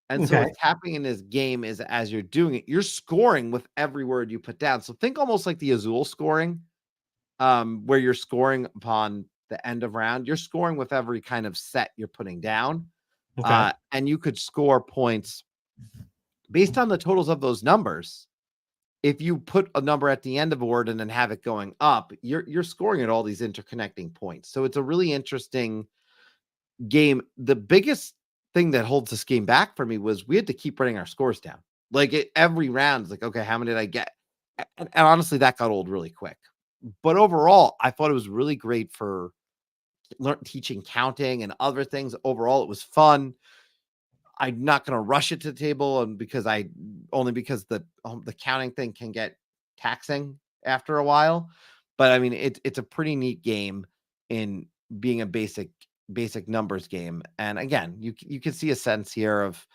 And so what's happening in this game is as you're doing it, you're scoring with every word you put down. So think almost like the Azul scoring, where you're scoring upon the end of round, you're scoring with every kind of set you're putting down. Okay. And you could score points based on the totals of those numbers. If you put a number at the end of a word and then have it going up, you're scoring at all these interconnecting points. So it's a really interesting game. The biggest thing that holds this game back for me was we had to keep writing our scores down. Like every round, it's like, okay, how many did I get? And honestly, that got old really quick. But overall, I thought it was really great for teaching counting and other things. Overall, it was fun. I'm not going to rush it to the table, and because the counting thing can get taxing after a while. But I mean, it's a pretty neat game in being a basic numbers game. And again, you can see a sense here of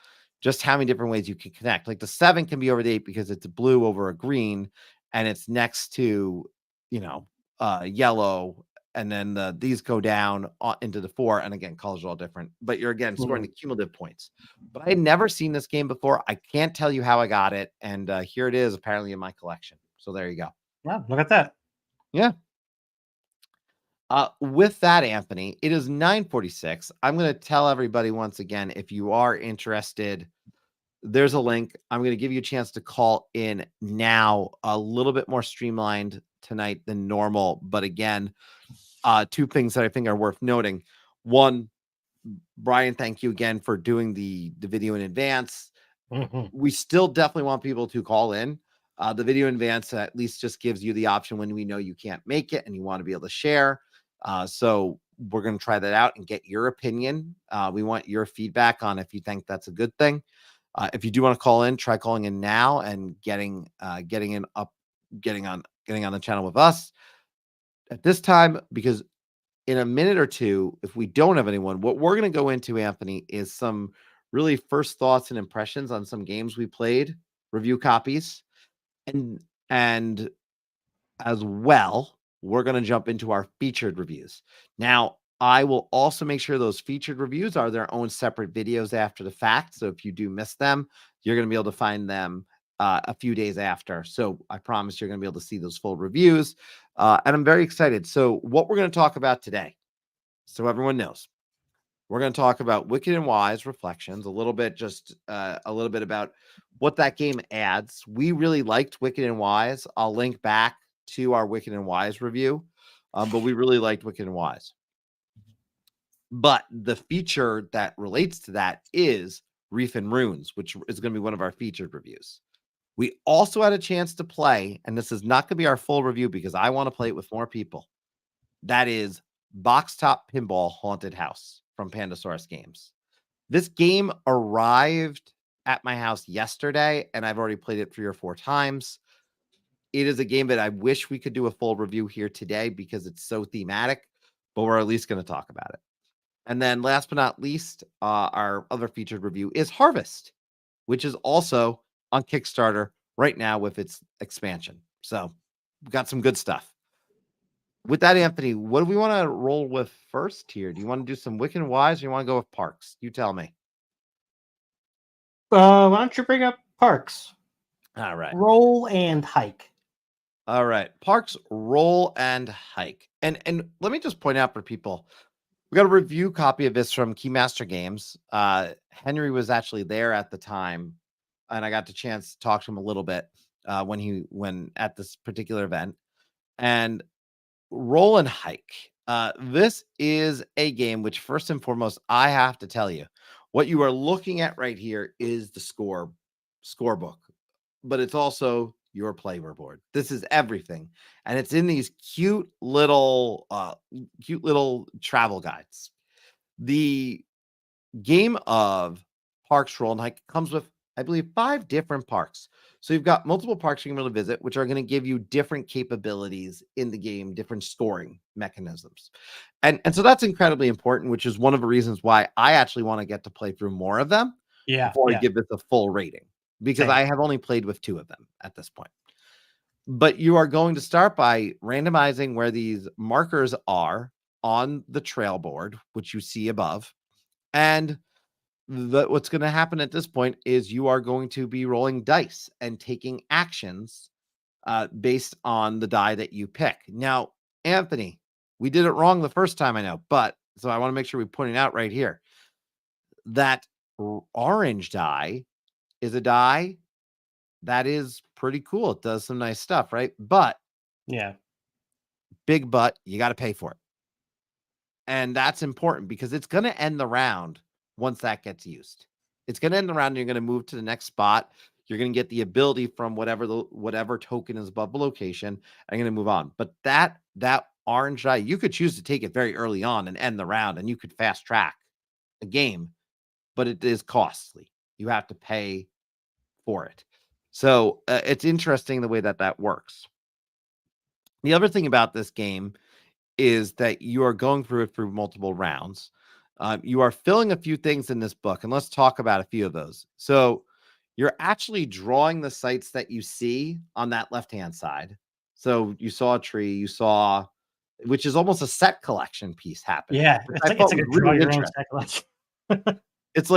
just how many different ways you can connect. Like the 7 can be over the 8 because it's a blue over a green, and it's next to yellow. And then these go down into the 4. And again, colors are all different, but you're again scoring the cumulative points. But I had never seen this game before. I can't tell you how I got it. And here it is, apparently in my collection. So there you go. Wow, look at that. Yeah. With that, Anthony, it is 9:46. I'm going to tell everybody once again, if you are interested, there's a link. I'm going to give you a chance to call in now, a little bit more streamlined tonight than normal. But again, 2 things that I think are worth noting. One, Brian, thank you again for doing the video in advance. We still definitely want people to call in. The video in advance at least just gives you the option when we know you can't make it and you want to be able to share. So we're going to try that out and get your opinion. We want your feedback on if you think that's a good thing. If you do want to call in, try calling in now and getting on the channel with us at this time, because in a minute or two, if we don't have anyone, what we're going to go into, Anthony, is some really first thoughts and impressions on some games we played, review copies, and as well, we're going to jump into our featured reviews. Now, I will also make sure those featured reviews are their own separate videos after the fact. So if you do miss them, you're going to be able to find them a few days after. So I promise you're going to be able to see those full reviews. And I'm very excited. So what we're going to talk about today, so everyone knows, we're going to talk about Wicked and Wise Reflections, a little bit about what that game adds. We really liked Wicked and Wise. I'll link back to our Wicked and Wise review, but we really liked Wicked and Wise. But the feature that relates to that is Reef and Ruins, which is going to be one of our featured reviews. We also had a chance to play, and this is not going to be our full review because I want to play it with more people. That is Boxtop Pinball Haunted House from Pandasaurus Games. This game arrived at my house yesterday, and I've already played it 3 or 4 times. It is a game that I wish we could do a full review here today because it's so thematic, but we're at least going to talk about it. And then last but not least, our other featured review is Harvest, which is also on Kickstarter right now with its expansion. So we've got some good stuff. With that, Anthony, what do we want to roll with first here? Do you want to do some Wicked and Wise or you want to go with Parks? You tell me. Why don't you bring up Parks? All right. Roll and hike. All right. Parks, roll and hike. And let me just point out for people, we got a review copy of this from Keymaster Games. Henry was actually there at the time, and I got the chance to talk to him a little bit when at this particular event. And roll and hike. This is a game which, first and foremost, I have to tell you, what you are looking at right here is the scorebook, but it's also your player board. This is everything, and it's in these cute little travel guides. The game of Parks, Roll and Hike comes with, I believe, 5 different parks. So you've got multiple parks you can really visit, which are going to give you different capabilities in the game, different scoring mechanisms. And so that's incredibly important, which is one of the reasons why I actually want to get to play through more of them before I give this a full rating, because I have only played with 2 of them at this point. But you are going to start by randomizing where these markers are on the trail board, which you see above. And what's going to happen at this point is you are going to be rolling dice and taking actions based on the die that you pick. Now, Anthony, We did it wrong the first time, I know, but so I want to make sure we point it out right here. That orange die is a die that is pretty cool. It does some nice stuff, right? But Yeah. big but, you got to pay for it. And that's important because it's going to end the round once that gets used. It's going to end the round and you're going to move to the next spot. You're going to get the ability from whatever token is above the location. I'm going to move on. But that orange die, you could choose to take it very early on and end the round, and you could fast track a game, but it is costly. You have to pay for it. So it's interesting the way that works. The other thing about this game is that you are going through it through multiple rounds. You are filling a few things in this book, and let's talk about a few of those. So you're actually drawing the sites that you see on that left-hand side. So you saw a tree, which is almost a set collection piece happening. Yeah, it's like a draw your own set collection. It's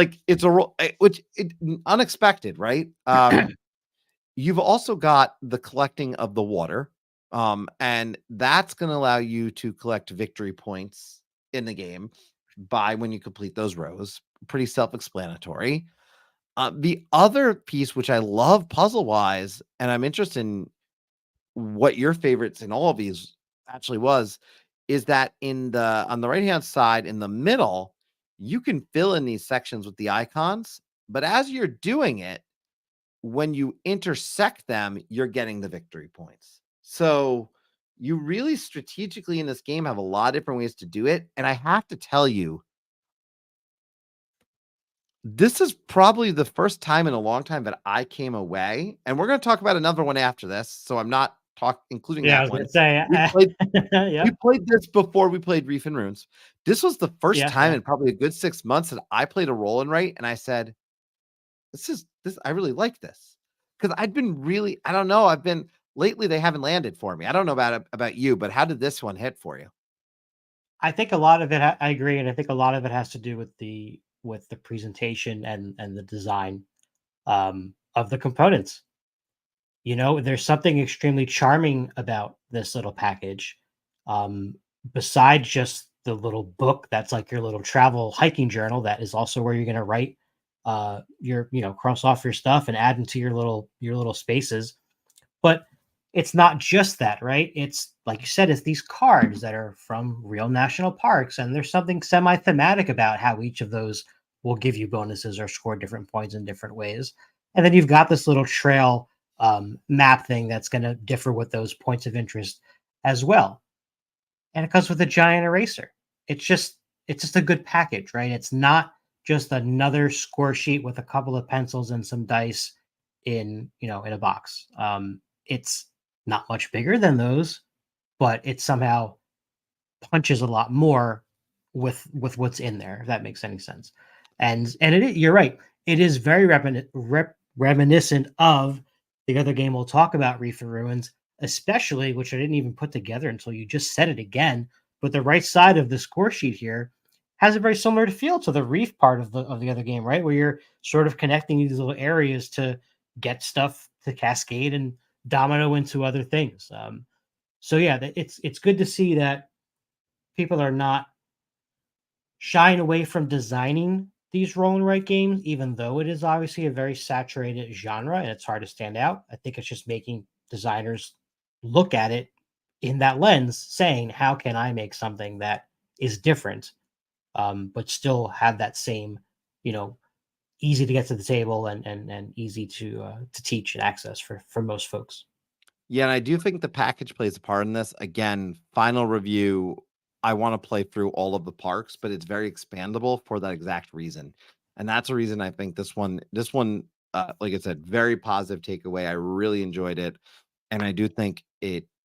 unexpected, right? You've also got the collecting of the water, and that's going to allow you to collect victory points in the game when you complete those rows. Pretty self-explanatory. The other piece, which I love puzzle-wise, and I'm interested in what your favorites in all of these actually was, is that on the right-hand side in the middle, you can fill in these sections with the icons, but as you're doing it, when you intersect them, you're getting the victory points. So you really strategically in this game have a lot of different ways to do it. And I have to tell you, this is probably the first time in a long time that I came away, and we're going to talk about another one after this. So I'm not including Yeah, I that was one. going to say, We played this before we played Reef and Ruins. This was the first time in probably a good 6 months that I played a roll and write, and I said, I really like this. Because I'd been I don't know, lately they haven't landed for me. I don't know about you, but how did this one hit for you? I think a lot of it, I agree, and I think a lot of it has to do with the presentation and the design of the components. There's something extremely charming about this little package. Besides just the little book that's like your little travel hiking journal, that is also where you're going to write cross off your stuff and add into your little spaces. But it's not just that, right? It's like you said, it's these cards that are from real national parks, and there's something semi-thematic about how each of those will give you bonuses or score different points in different ways. And then you've got this little trail map thing that's going to differ with those points of interest as well. And it comes with a giant eraser. It's just a good package, right? It's not just another score sheet with a couple of pencils and some dice in a box. It's not much bigger than those, but it somehow punches a lot more with what's in there, if that makes any sense. And you're right. It is very reminiscent of the other game we'll talk about, Reef and Ruins, especially, which I didn't even put together until you just said it again. But the right side of the score sheet here has a very similar feel to the Reef part of the other game, right? Where you're sort of connecting these little areas to get stuff to cascade and domino into other things. So yeah, it's good to see that people are not shying away from designing these roll and write games, even though it is obviously a very saturated genre and it's hard to stand out. I think it's just making designers look at it in that lens, saying, how can I make something that is different, but still have that same, easy to get to the table and easy to teach and access for most folks. Yeah, and I do think the package plays a part in this. Again, final review, I want to play through all of the parks, but it's very expandable for that exact reason. And that's a reason I think this one, like I said, very positive takeaway. I really enjoyed it. And I do think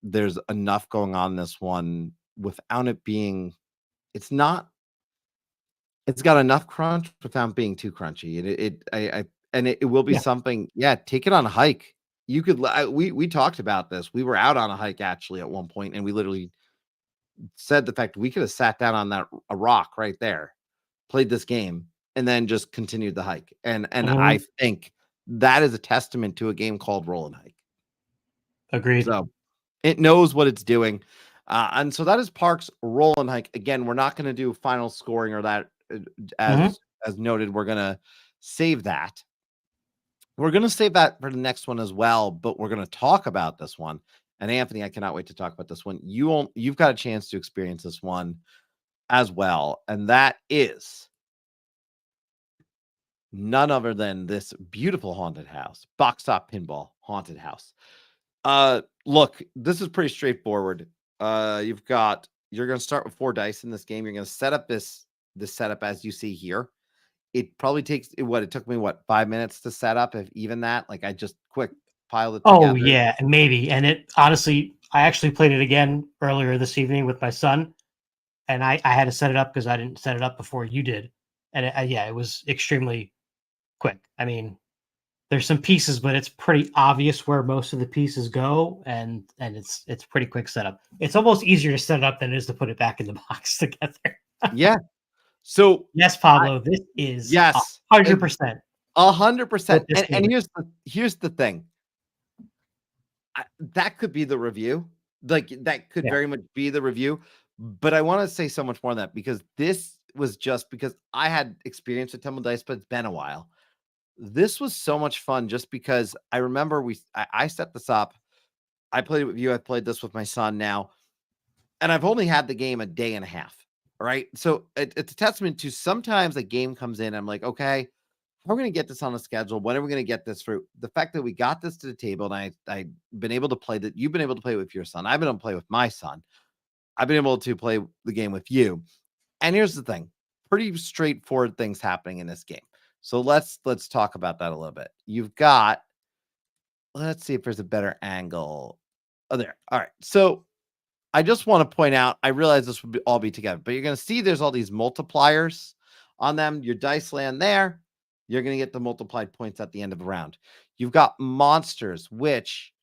there's enough going on in this one without it being, it's got enough crunch without being too crunchy. It will be something. Yeah, take it on a hike. You could. We talked about this. We were out on a hike actually at one point, and we literally said the fact we could have sat down on a rock right there, played this game, and then just continued the hike. And I think that is a testament to a game called Roll and Hike. Agreed. So it knows what it's doing. And so that is Parks Roll and Hike. Again, we're not going to do final scoring or that as noted. We're going to save that. We're going to save that for the next one as well, but we're going to talk about this one. And Anthony, I cannot wait to talk about this one. You've got a chance to experience this one as well, and that is none other than this beautiful haunted house, Boxtop Pinball Haunted House. Look, this is pretty straightforward. You're going to start with 4 dice in this game. You're going to set up this setup as you see here. It probably takes it took me 5 minutes to set up, if even that. Like I just quick piled it together. Oh yeah, maybe. And it honestly, I actually played it again earlier this evening with my son, and I had to set it up because I didn't set it up before you did. And it was extremely quick. I mean, there's some pieces, but it's pretty obvious where most of the pieces go, and it's pretty quick setup. It's almost easier to set it up than it is to put it back in the box together. Yeah. So yes, Pablo, this is 100%. 100%. And here's the thing. That could be the review. Like that could very much be the review. But I want to say so much more than that, because this was just because I had experience with Tumble Dice, but it's been a while. This was so much fun just because I remember I set this up. I played it with you. I played this with my son now, and I've only had the game a day and a half. Right. So it's a testament to sometimes a game comes in. I'm like, okay, we're going to get this on a schedule. When are we going to get this through? The fact that we got this to the table and I've been able to play that. You've been able to play with your son. I've been able to play with my son. I've been able to play the game with you. And here's the thing, pretty straightforward things happening in this game. So let's talk about that a little bit. You've got, let's see if there's a better angle. Oh, there. All right. So I just want to point out, I realize this would all be together, but you're going to see there's all these multipliers on them. Your dice land there. You're going to get the multiplied points at the end of the round. You've got monsters, which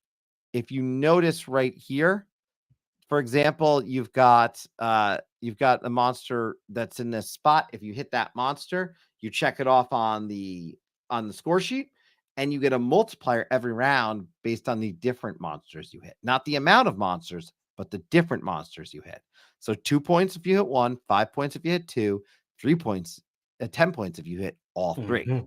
if you notice right here, for example, you've got a monster that's in this spot. If you hit that monster, you check it off on the score sheet, and you get a multiplier every round based on the different monsters you hit. Not the amount of monsters, but the different monsters you hit. So 2 points if you hit 1, 5 points if you hit 2, 3 points, 10 points if you hit all 3. Mm-hmm.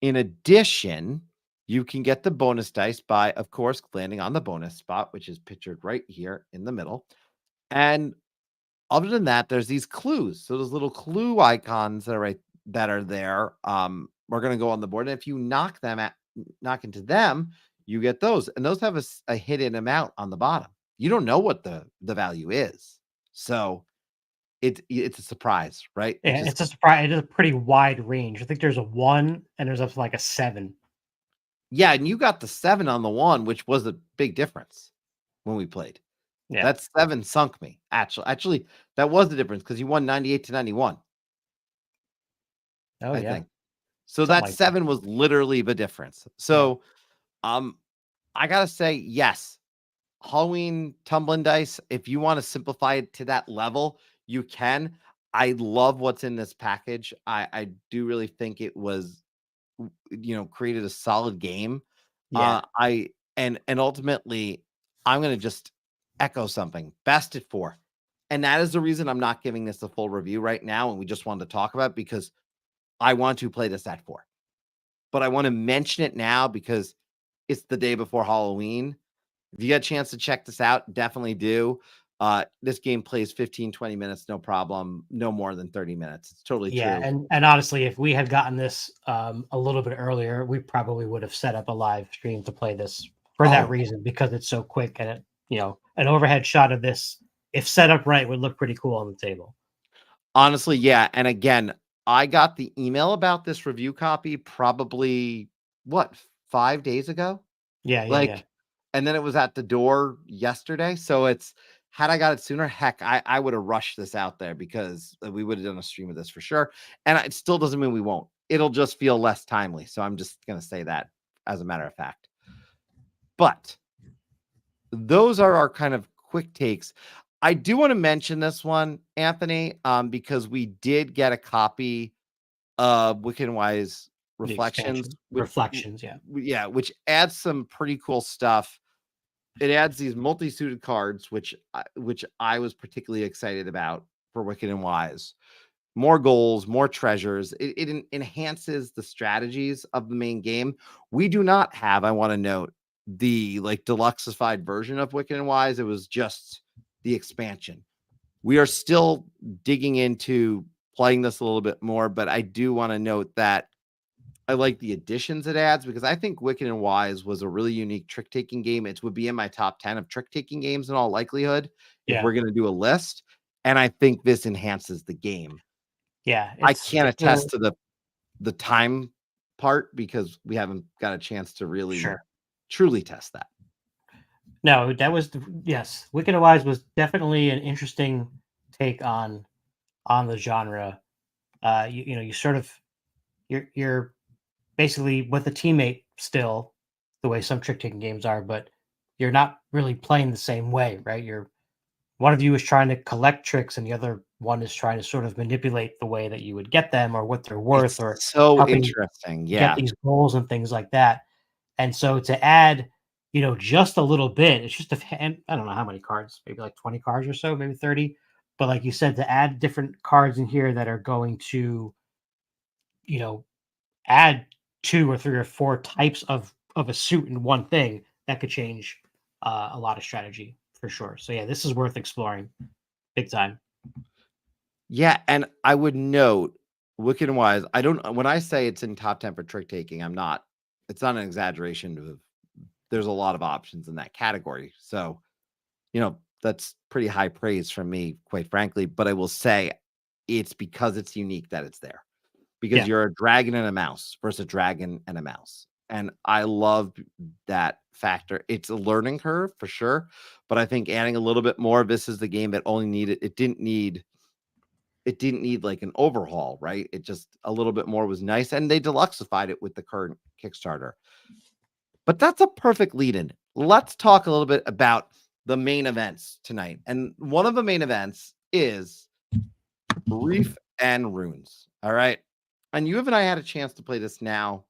In addition, you can get the bonus dice by, of course, landing on the bonus spot, which is pictured right here in the middle. And other than that, there's these clues. So those little clue icons that are there. We're going to go on the board. And if you knock into them, you get those. And those have a hidden amount on the bottom. You don't know what the value is. So it's a surprise, right? Yeah, it's a surprise. It is a pretty wide range. I think there's a 1 and there's up to like a 7. Yeah, and you got the 7 on the 1, which was a big difference when we played. Yeah. That 7 sunk me. Actually, that was the difference because you won 98 to 91. Oh, I think. So something that 7 was literally the difference. So I gotta say, yes, Halloween tumbling dice, if you want to simplify it to that level, you can. I love what's in this package. I do really think it was, created a solid game. Yeah. And ultimately, I'm going to just echo something. Best at 4. And that is the reason I'm not giving this a full review right now. And we just wanted to talk about it because I want to play this at 4. But I want to mention it now because it's the day before Halloween. If you get a chance to check this out, definitely do. This game plays 15, 20 minutes, no problem. No more than 30 minutes. It's totally true. And honestly, if we had gotten this a little bit earlier, we probably would have set up a live stream to play this for that reason, because it's so quick. And an overhead shot of this, if set up right, would look pretty cool on the table. Honestly, yeah. And again, I got the email about this review copy probably 5 days ago? Yeah. And then it was at the door yesterday. So had I got it sooner, heck, I would have rushed this out there because we would have done a stream of this for sure. And it still doesn't mean we won't. It'll just feel less timely. So I'm just going to say that as a matter of fact. But those are our kind of quick takes. I do want to mention this one, Anthony, because we did get a copy of Wicked and Wise Reflections. Reflections, yeah, which adds some pretty cool stuff it adds these multi-suited cards, which I was particularly excited about for Wicked and Wise. More goals, more treasures. It enhances the strategies of the main game. We do not have, I want to note, the like deluxeified version of Wicked and Wise. It was just the expansion. We are still digging into playing this a little bit more, but I do want to note that I like the additions it adds because I think Wicked and Wise was a really unique trick-taking game. It would be in my top 10 of trick-taking games in all likelihood if we're going to do a list. And I think this enhances the game. Yeah. I can't attest to the time part because we haven't got a chance to really truly test that. No, that was yes. Wicked and Wise was definitely an interesting take on the genre. You sort of you're basically with a teammate still, the way some trick taking games are, but you're not really playing the same way, right? One of you is trying to collect tricks, and the other one is trying to sort of manipulate the way that you would get them, or what they're worth, or so interesting. Get these goals and things like that. And so to add, just a little bit, it's just I don't know how many cards, maybe like 20 cards or so, maybe 30. But like you said, to add different cards in here that are going to, add 2 or 3 or 4 types of a suit in one thing, that could change a lot of strategy for sure. So yeah, this is worth exploring big time. Yeah, and I would note Wicked and Wise. When I say it's in top 10 for trick taking, it's not an exaggeration. There's a lot of options in that category. So, that's pretty high praise from me, quite frankly. But I will say it's because it's unique that it's there. Because you're a dragon and a mouse versus a dragon and a mouse. And I love that factor. It's a learning curve for sure. But I think adding a little bit more of this is the game that only needed, it didn't need like an overhaul, right? It just a little bit more was nice. And they deluxeified it with the current Kickstarter. But that's a perfect lead in. Let's talk a little bit about the main events tonight. And one of the main events is Reef and Ruins. All right. And you and I had a chance to play this now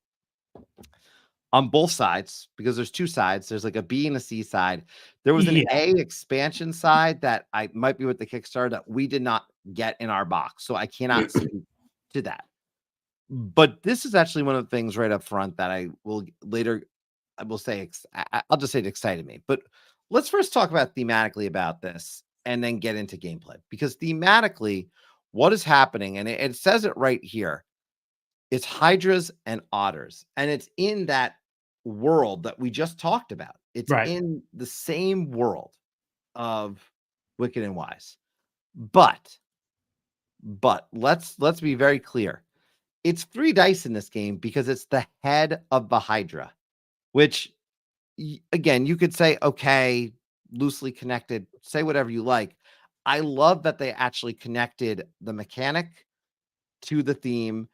on both sides because there's 2 sides. There's like a B and a C side. There was an A expansion side that I might be with the Kickstarter that we did not get in our box. So I cannot speak to that. But this is actually one of the things right up front that I will say, I'll just say it excited me. But let's first talk about thematically about this and then get into gameplay. Because thematically, what is happening, and it says it right here, it's hydras and otters. And it's in that world that we just talked about. It's in the same world of Wicked and Wise. But let's be very clear. It's 3 dice in this game because it's the head of the hydra, which again, you could say, okay, loosely connected, say whatever you like. I love that they actually connected the mechanic to the theme.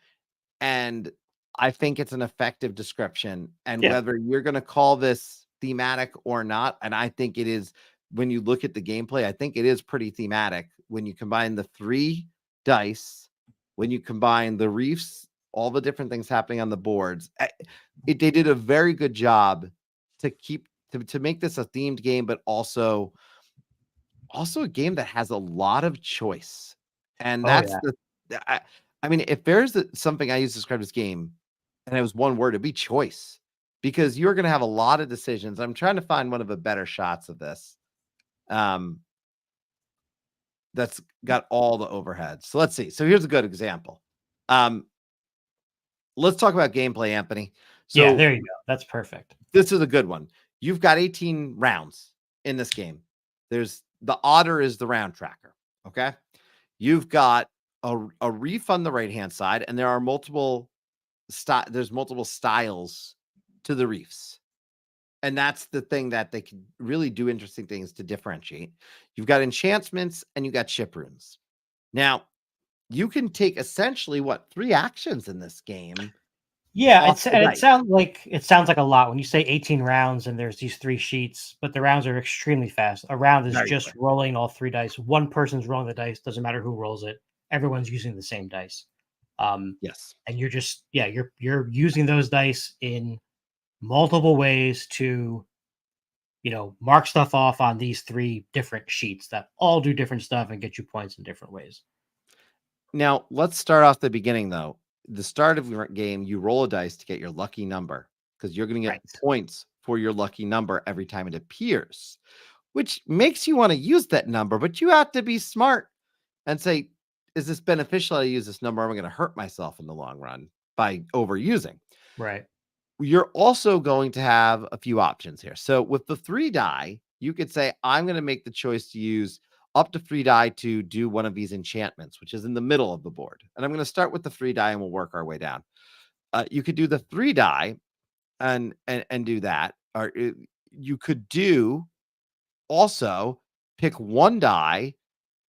And I think it's an effective description. And whether you're going to call this thematic or not, and I think it is, when you look at the gameplay, I think it is pretty thematic. When you combine the 3 dice, when you combine the reefs, all the different things happening on the boards, they did a very good job to make this a themed game, but also a game that has a lot of choice. And that's I mean, if there's something I use to describe this game, and it was one word, it'd be choice, because you're going to have a lot of decisions. I'm trying to find one of the better shots of this. That's got all the overheads. So let's see. So here's a good example. Let's talk about gameplay, Anthony. So there you go. That's perfect. This is a good one. You've got 18 rounds in this game. There's the otter is the round tracker. Okay. You've got a reef on the right-hand side, and there are multiple styles to the reefs. And that's the thing that they can really do interesting things to differentiate. You've got enchantments and you got ship runes. Now, you can take essentially 3 actions in this game. Yeah, it sounds like a lot when you say 18 rounds and there's these 3 sheets, but the rounds are extremely fast. A round is just rolling all 3 dice. One person's rolling the dice, doesn't matter who rolls it. Everyone's using the same dice. Yes. And you're just you're using those dice in multiple ways to mark stuff off on these 3 different sheets that all do different stuff and get you points in different ways. Now, let's start off the beginning, though. The start of your game, you roll a dice to get your lucky number because you're going to get Right. points for your lucky number every time it appears, which makes you want to use that number, but you have to be smart and say, is this beneficial to use this number? Or am I going to hurt myself in the long run by overusing? Right. You're also going to have a few options here. So with the 3 die, you could say, I'm going to make the choice to use up to 3 die to do one of these enchantments, which is in the middle of the board. And I'm going to start with the 3 die and we'll work our way down. You could do the 3 die and do that. Or you could do also pick 1 die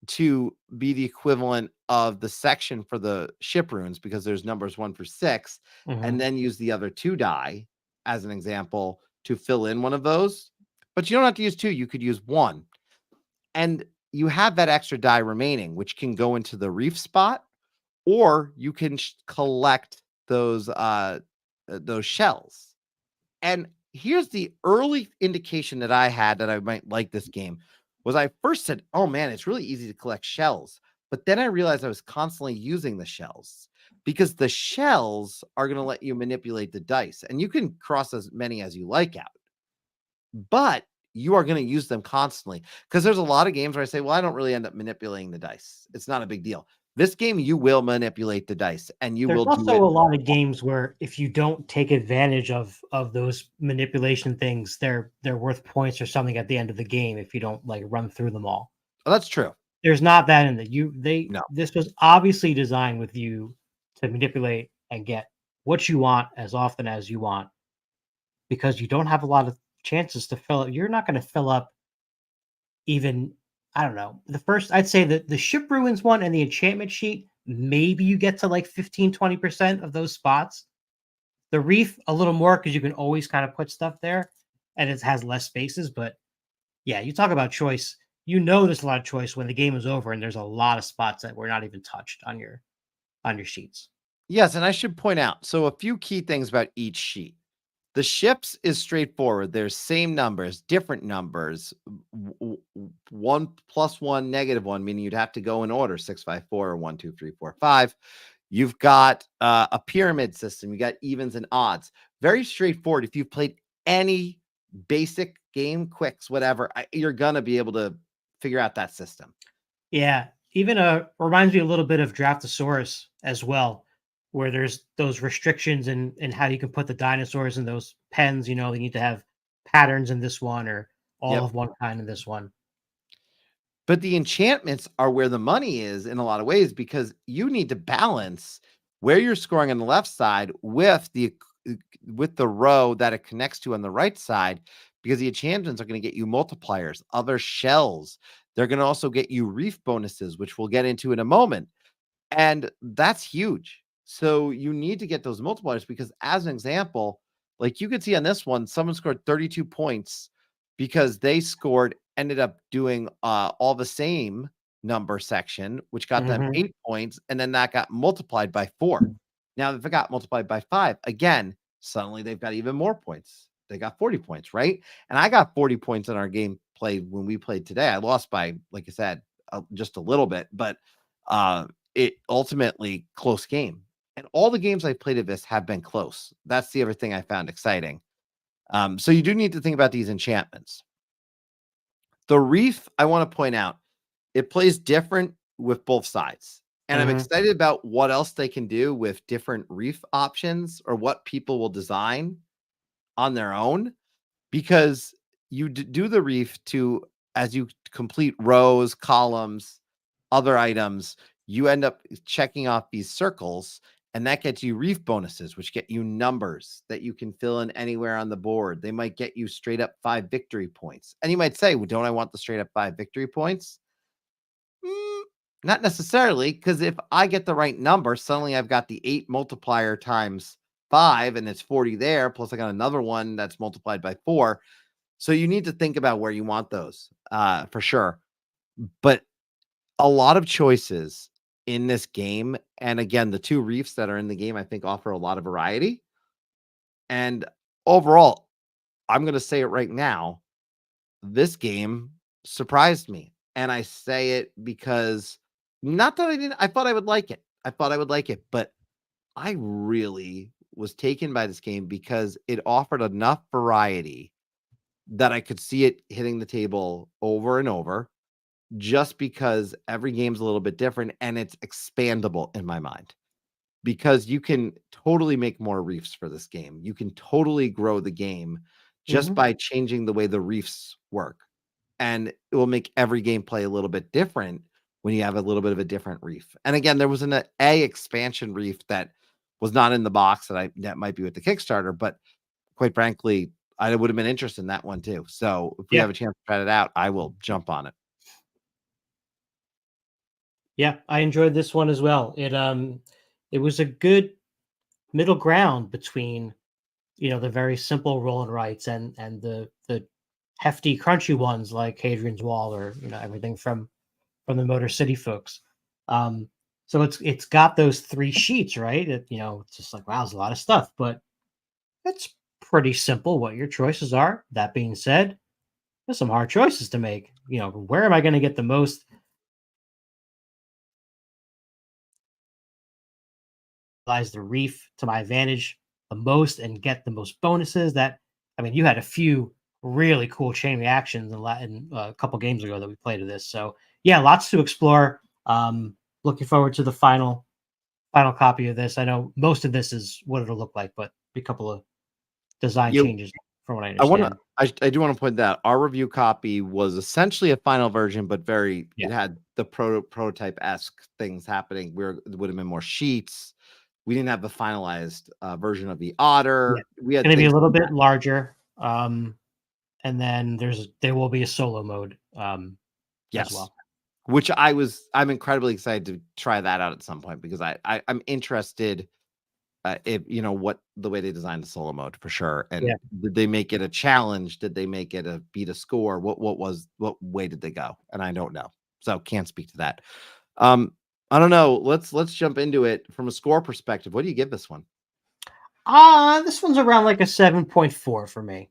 to be the equivalent of the section for the ship runes because there's numbers 1 through 6, and then use the other 2 die as an example to fill in one of those. But you don't have to use 2, you could use 1. And you have that extra die remaining, which can go into the reef spot, or you can collect those shells. And here's the early indication that I had that I might like this game was I first said, oh man, it's really easy to collect shells. But then I realized I was constantly using the shells because the shells are going to let you manipulate the dice and you can cross as many as you like out, but you are going to use them constantly because there's a lot of games where I say, well, I don't really end up manipulating the dice. It's not a big deal. This game, you will manipulate the dice and you There's will also do it. a lot of games where if you don't take advantage of those manipulation things, they're worth points or something at the end of the game if you don't like run through them all. Oh, that's true. There's not that in No. This was obviously designed with you to manipulate and get what you want as often as you want because you don't have a lot of chances to fill up. You're not going to fill up even, I don't know, I'd say that the ship ruins one and the enchantment sheet, maybe you get to like 15-20% of those spots. The reef a little more because you can always kind of put stuff there and it has less spaces. But yeah, you talk about choice. There's a lot of choice when the game is over and there's a lot of spots that were not even touched on your sheets. Yes, and I should point out, so a few key things about each sheet. The ships is straightforward. There's same numbers, different numbers. 1 + 1 -1, meaning you'd have to go in order 6, 5, 4, or 1, 2, 3, 4, 5. You've got a pyramid system. You got evens and odds. Very straightforward. If you've played any basic game, quicks, whatever, you're gonna be able to figure out that system. Yeah, even reminds me a little bit of Draftosaurus as well, where there's those restrictions in how you can put the dinosaurs in those pens. They need to have patterns in this one or all Yep. of one kind in this one. But the enchantments are where the money is in a lot of ways because you need to balance where you're scoring on the left side with the row that it connects to on the right side, because the enchantments are going to get you multipliers, other shells. They're going to also get you reef bonuses, which we'll get into in a moment. And that's huge. So you need to get those multipliers because, as an example, like you could see on this one, someone scored 32 points because they ended up doing all the same number section, which got them 8 points. And then that got multiplied by 4. Now, if it got multiplied by 5, again, suddenly they've got even more points. They got 40 points, right? And I got 40 points in our game played when we played today. I lost by, like I said, just a little bit, but it ultimately close game. And all the games I played of this have been close. That's the other thing I found exciting. So you do need to think about these enchantments. The reef, I want to point out, it plays different with both sides. And I'm excited about what else they can do with different reef options or what people will design on their own, because you do the reef as you complete rows, columns, other items, you end up checking off these circles, and that gets you reef bonuses, which get you numbers that you can fill in anywhere on the board. They might get you straight up 5 victory points. And you might say, well, don't I want the straight up 5 victory points? Not necessarily, because if I get the right number, suddenly I've got the 8 multiplier times 5, and it's 40 there. Plus I got another one that's multiplied by 4. So you need to think about where you want those for sure. But a lot of choices in this game. And again, the 2 reefs that are in the game, I think, offer a lot of variety. And overall, I'm going to say it right now, this game surprised me. And I say it because not that I thought I would like it. I thought I would like it, but I really was taken by this game because it offered enough variety that I could see it hitting the table over and over, just because every game's a little bit different and it's expandable in my mind. Because you can totally make more reefs for this game. You can totally grow the game just by changing the way the reefs work. And it will make every gameplay a little bit different when you have a little bit of a different reef. And again, there was an A expansion reef that was not in the box that might be with the Kickstarter, but quite frankly, I would have been interested in that one too. So if we have a chance to try it out, I will jump on it. Yeah, I enjoyed this one as well. It was a good middle ground between, the very simple roll and writes and the hefty, crunchy ones like Hadrian's Wall, or everything from the Motor City folks. So it's got those 3 sheets, right? It's just like, wow, there's a lot of stuff, but it's pretty simple what your choices are. That being said, there's some hard choices to make. Where am I going to get the most utilize the reef to my advantage the most and get the most bonuses? You had a few really cool chain reactions in a couple games ago that we played of this. So yeah, lots to explore. Looking forward to the final copy of this. I know most of this is what it'll look like, but a couple of design changes from what I understand. I do want to point that our review copy was essentially a final version, but it had the prototype-esque things happening where it would have been more sheets. We didn't have the finalized version of the otter. We had going to be a little bit larger. And then there will be a solo mode as well. Which I'm incredibly excited to try that out at some point, because I'm interested if what the way they designed the solo mode for sure. And did they make it a challenge? Did they make it a beat a score? What way did they go? And I don't know. So can't speak to that. I don't know. Let's jump into it from a score perspective. What do you give this one? This one's around like a 7.4 for me.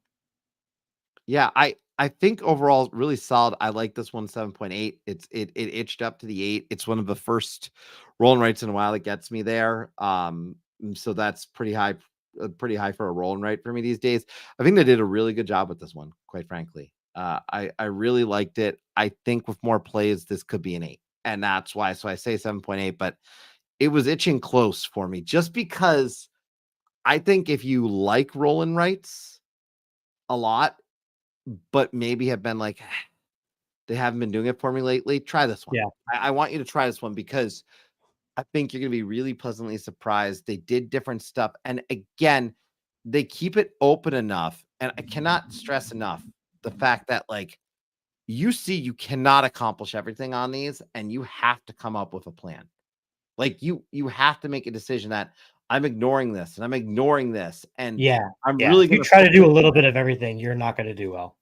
Yeah, I think overall really solid. I like this one 7.8. It itched up to the 8. It's one of the first roll and writes in a while that gets me there. So that's pretty high for a roll and write for me these days. I think they did a really good job with this one, quite frankly. I really liked it. I think with more plays, this could be an 8. And that's why. So I say 7.8, but it was itching close for me, just because I think if you like roll and writes a lot, but maybe have been like, they haven't been doing it for me lately, try this one. Yeah. I want you to try this one, because I think you're going to be really pleasantly surprised. They did different stuff. And again, they keep it open enough. And I cannot stress enough the fact that, like, you cannot accomplish everything on these, and you have to come up with a plan. Like you have to make a decision that I'm ignoring this and I'm ignoring this. And I'm really going to try to do a little bit of everything. You're not going to do well.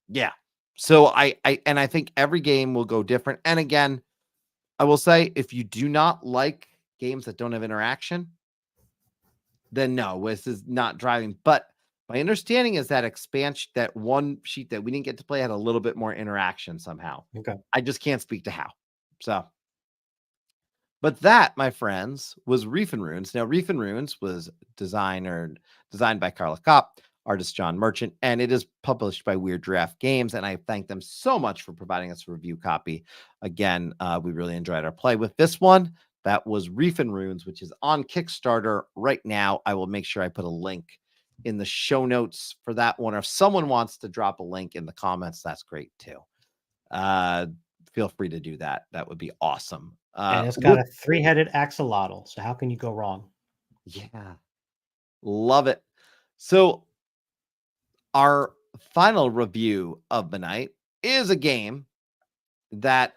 Yeah. So I think every game will go different. And again, I will say, if you do not like games that don't have interaction, then no, this is not driving. But my understanding is that expansion, that one sheet that we didn't get to play, had a little bit more interaction somehow. Okay. I just can't speak to how. So, but that, my friends, was Reef and Ruins. Now, Reef and Ruins was designed by Carla Kopp, artist John Merchant, and it is published by Weird Giraffe Games. And I thank them so much for providing us a review copy. Again, we really enjoyed our play with this one. That was Reef and Ruins, which is on Kickstarter right now. I will make sure I put a link in the show notes for that one. Or if someone wants to drop a link in the comments, that's great too. Feel free to do that. That would be awesome. And it's got a 3-headed axolotl. So how can you go wrong? Yeah. Love it. So our final review of the night is a game that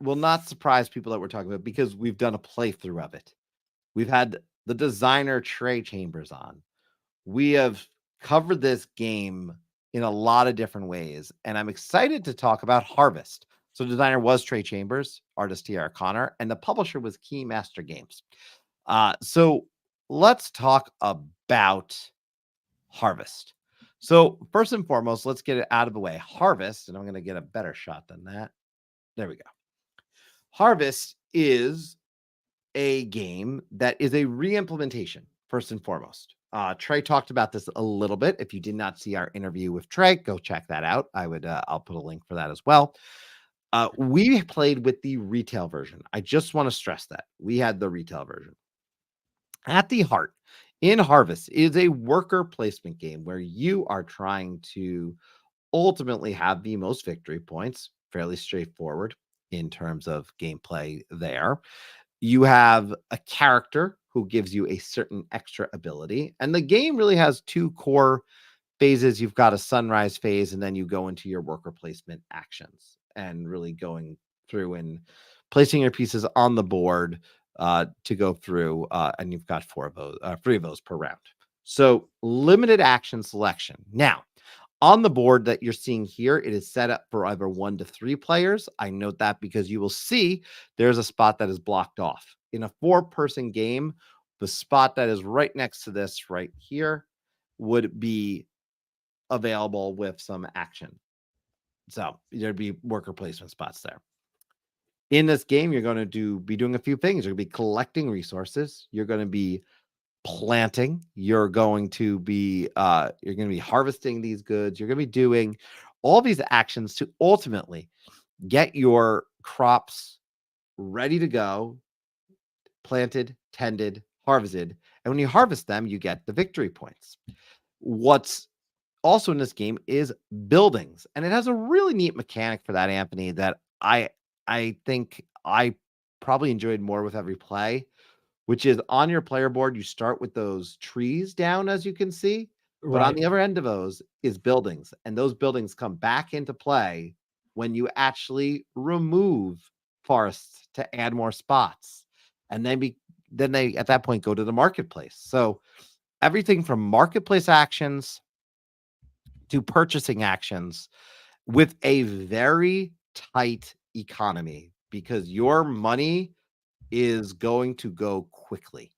will not surprise people that we're talking about, because we've done a playthrough of it. We've had the designer Trey Chambers on. We have covered this game in a lot of different ways, and I'm excited to talk about Harvest. So the designer was Trey Chambers, artist T.R. Connor, and the publisher was Keymaster Games. So let's talk about Harvest. So first and foremost, let's get it out of the way. Harvest, and I'm going to get a better shot than that. There we go. Harvest is a game that is a re-implementation, first and foremost. Trey talked about this a little bit. If you did not see our interview with Trey, go check that out. I'll put a link for that as well. We played with the retail version. I just want to stress that we had the retail version. At the heart, in Harvest is a worker placement game where you are trying to ultimately have the most victory points. Fairly straightforward in terms of gameplay there. You have a character who gives you a certain extra ability. And the game really has two core phases. You've got a sunrise phase, and then you go into your worker placement actions and really going through and placing your pieces on the board to go through. And you've got 3 of those per round. So limited action selection. Now, on the board that you're seeing here, it is set up for either 1 to 3 players. I note that because you will see there's a spot that is blocked off. In a 4-person game, the spot that is right next to this right here would be available with some action. So there'd be worker placement spots there. In this game, you're going to be doing a few things. You're going to be collecting resources. You're going to be planting. You're going to be harvesting these goods. You're going to be doing all these actions to ultimately get your crops ready to go, planted, tended, harvested. And when you harvest them, you get the victory points. What's also in this game is buildings, and it has a really neat mechanic for that, Anthony, that I think I probably enjoyed more with every play, which is on your player board, you start with those trees down, as you can see, but on the other end of those is buildings, and those buildings come back into play when you actually remove forests to add more spots, and then they at that point go to the marketplace. So everything from marketplace actions to purchasing actions with a very tight economy, because your money is going to go quickly,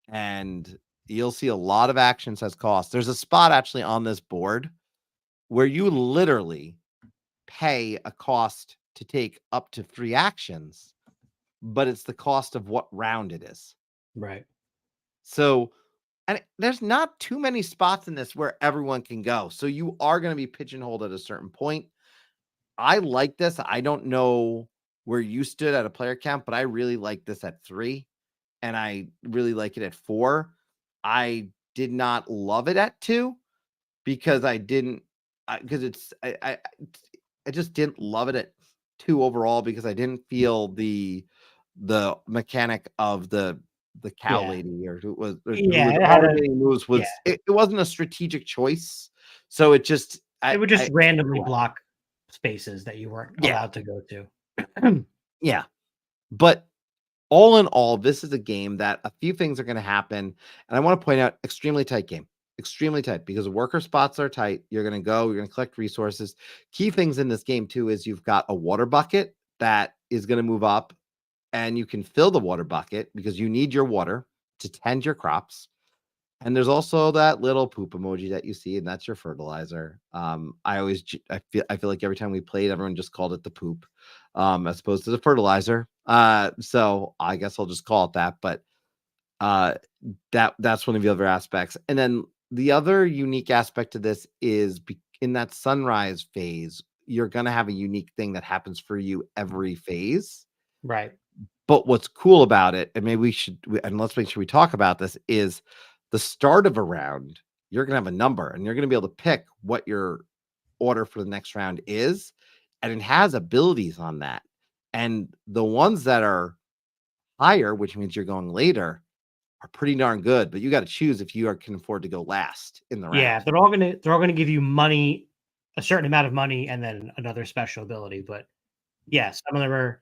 and you'll see a lot of actions as cost. There's a spot actually on this board where you literally pay a cost to take up to 3 actions, but it's the cost of what round it is. Right. So, and there's not too many spots in this where everyone can go. So you are going to be pigeonholed at a certain point. I like this. I don't know where you stood at a player count, but I really like this at 3, and I really like it at 4. I did not love it at 2 because I just didn't love it at 2 overall, because I didn't feel the mechanic of the cow lady, or who was automating moves was it wasn't a strategic choice. So it just it would just randomly block spaces that you weren't allowed to go to. Yeah. But all in all, this is a game that a few things are going to happen. And I want to point out, extremely tight game. Extremely tight, because the worker spots are tight. You're going to collect resources. Key things in this game too is you've got a water bucket that is going to move up, and you can fill the water bucket because you need your water to tend your crops. And there's also that little poop emoji that you see, and that's your fertilizer. I feel like every time we played, everyone just called it the poop, as opposed to the fertilizer. So I guess I'll just call it that. But that's one of the other aspects. And then the other unique aspect to this is in that sunrise phase, you're going to have a unique thing that happens for you every phase. Right. But what's cool about it, and maybe let's make sure we talk about this, is the start of a round, you're going to have a number, and you're going to be able to pick what your order for the next round is. And it has abilities on that. And the ones that are higher, which means you're going later, are pretty darn good, but you got to choose if you can afford to go last in the round. Yeah, they're all gonna give you money, a certain amount of money, and then another special ability. But yeah, some of them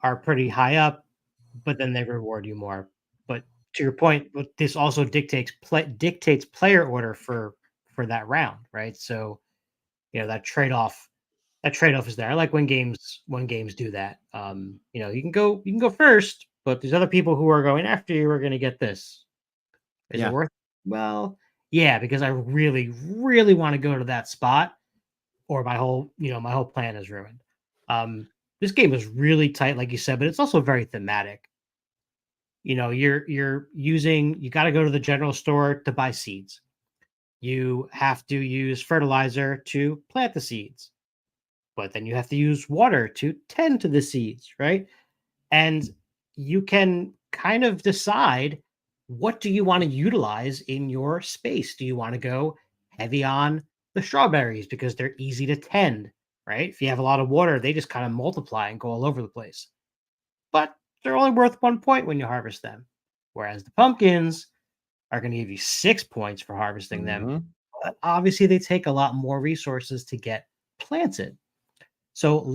are pretty high up, but then they reward you more. But to your point, this also dictates player order for that round, right? So that trade-off is there. I like when games do that. You can go first, but there's other people who are going after you are going to get this. Is it worth it? Well, Yeah, because I really, really want to go to that spot, or my whole plan is ruined. This game is really tight, like you said, but it's also very thematic. You got to go to the general store to buy seeds. You have to use fertilizer to plant the seeds, but then you have to use water to tend to the seeds, right? And you can kind of decide, what do you want to utilize in your space? Do you want to go heavy on the strawberries because they're easy to tend, right? If you have a lot of water, they just kind of multiply and go all over the place. But they're only worth 1 point when you harvest them. Whereas the pumpkins are going to give you 6 points for harvesting them. Mhm. But obviously, they take a lot more resources to get planted. So a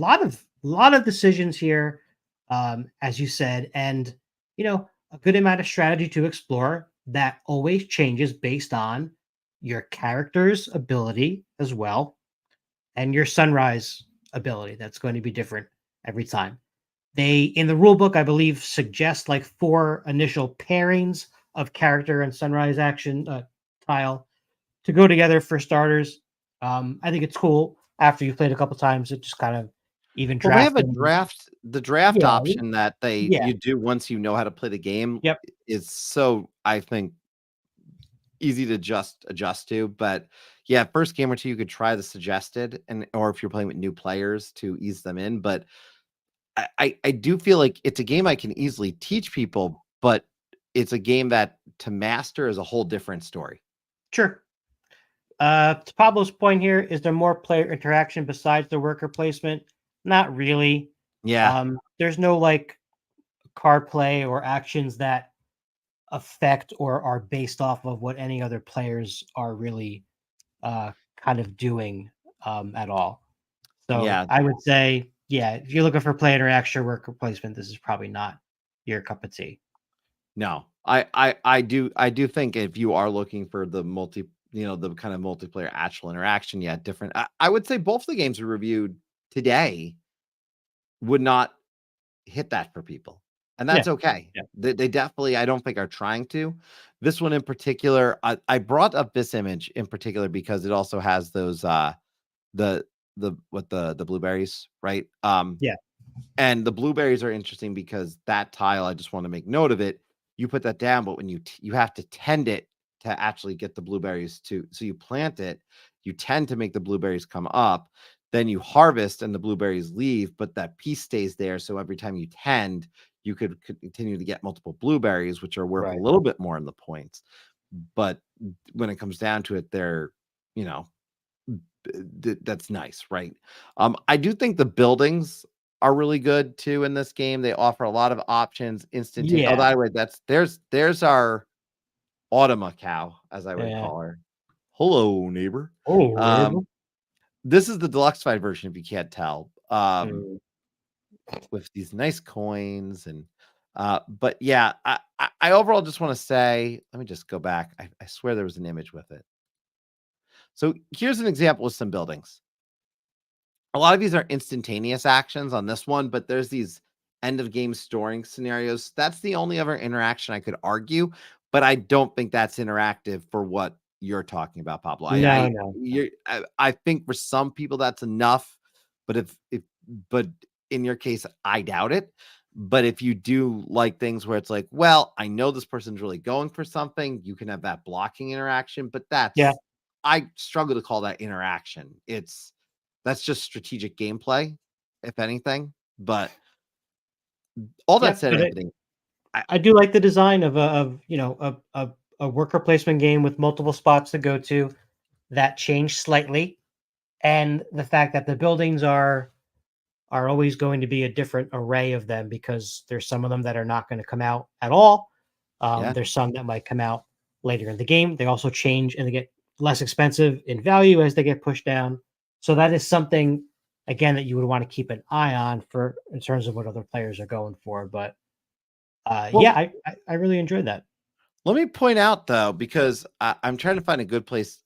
lot of decisions here, as you said, and a good amount of strategy to explore that always changes based on your character's ability as well, and your sunrise ability. That's going to be different every time. They, in the rule book, I believe, suggest like 4 initial pairings of character and sunrise action tile to go together for starters. I think it's cool. After you've played a couple times, it just kind of even Well, they have a drafting. the draft Yeah, option that yeah, you do once you know how to play the game yep, is so, I think, easy to just adjust to. But yeah, first game or two you could try the suggested, and or if you're playing with new players to ease them in. But I do feel like it's a game I can easily teach people, but it's a game that to master is a whole different story. sure. To Pablo's point here, is there more player interaction besides the worker placement? Not really. Yeah. There's no like card play or actions that affect or are based off of what any other players are really kind of doing at all. So Yeah. I would say, yeah, if you're looking for play interaction or worker placement, this is probably not your cup of tea. No. I do think if you are looking for the the kind of multiplayer actual interaction, yeah, different. I would say both the games we reviewed today would not hit that for people. And Yeah. that's okay. Yeah. They definitely, I don't think, are trying to. This one in particular, I brought up this image in particular because it also has those the the blueberries, right? Yeah. And the blueberries are interesting because that tile, I just want to make note of it. You put that down, but when you have to tend it to actually get the blueberries to, so you plant it, you tend to make the blueberries come up, then you harvest and the blueberries leave, but that piece stays there. So every time you tend, you could continue to get multiple blueberries, which are worth a Right. little bit more in the points. But when it comes down to it, they're, you know, that's nice, right? I do think the buildings are really good too in this game. They offer a lot of options, instantaneous. Oh, Yeah. by the way, there's our Automa cow, as I would Yeah. call her. Hello, neighbor. Oh, Um, this is the deluxe fight version, if you can't tell. mm, With these nice coins and but yeah, I overall just want to say, let me just go back. I swear there was an image with it. So here's an example of some buildings. A lot of these are instantaneous actions on this one, but there's these end of game storing scenarios. That's the only other interaction I could argue, but I don't think that's interactive for what you're talking about, Pablo. no, no. I think for some people that's enough, but but in your case, I doubt it. But if you do like things where it's like, well, I know this person's really going for something, you can have that blocking interaction, but Yeah. I struggle to call that interaction. That's just strategic gameplay, if anything. But all that Yep. said, But Anthony, I do like the design of a worker placement game with multiple spots to go to that changed slightly, and the fact that the buildings are always going to be a different array of them because there's some of them that are not going to come out at all. yeah. There's some that might come out later in the game. They also change and they get less expensive in value as they get pushed down. So that is something again that you would want to keep an eye on for in terms of what other players are going for. But yeah, Well, I really enjoyed that. let me point out though, because I'm trying to find a good place,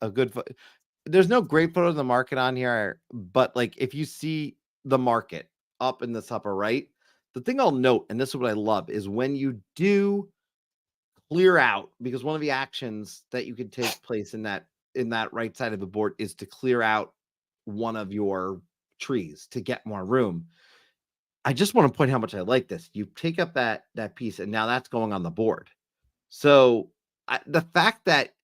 there's no great photo of the market on here, but like if you see the market up in this upper right, the thing I'll note, and this is what I love, is when you do clear out, because one of the actions that you could take place in that right side of the board is to clear out one of your trees to get more room. I just want to point how much I like this. You take up that piece, and now that's going on the board. So the fact that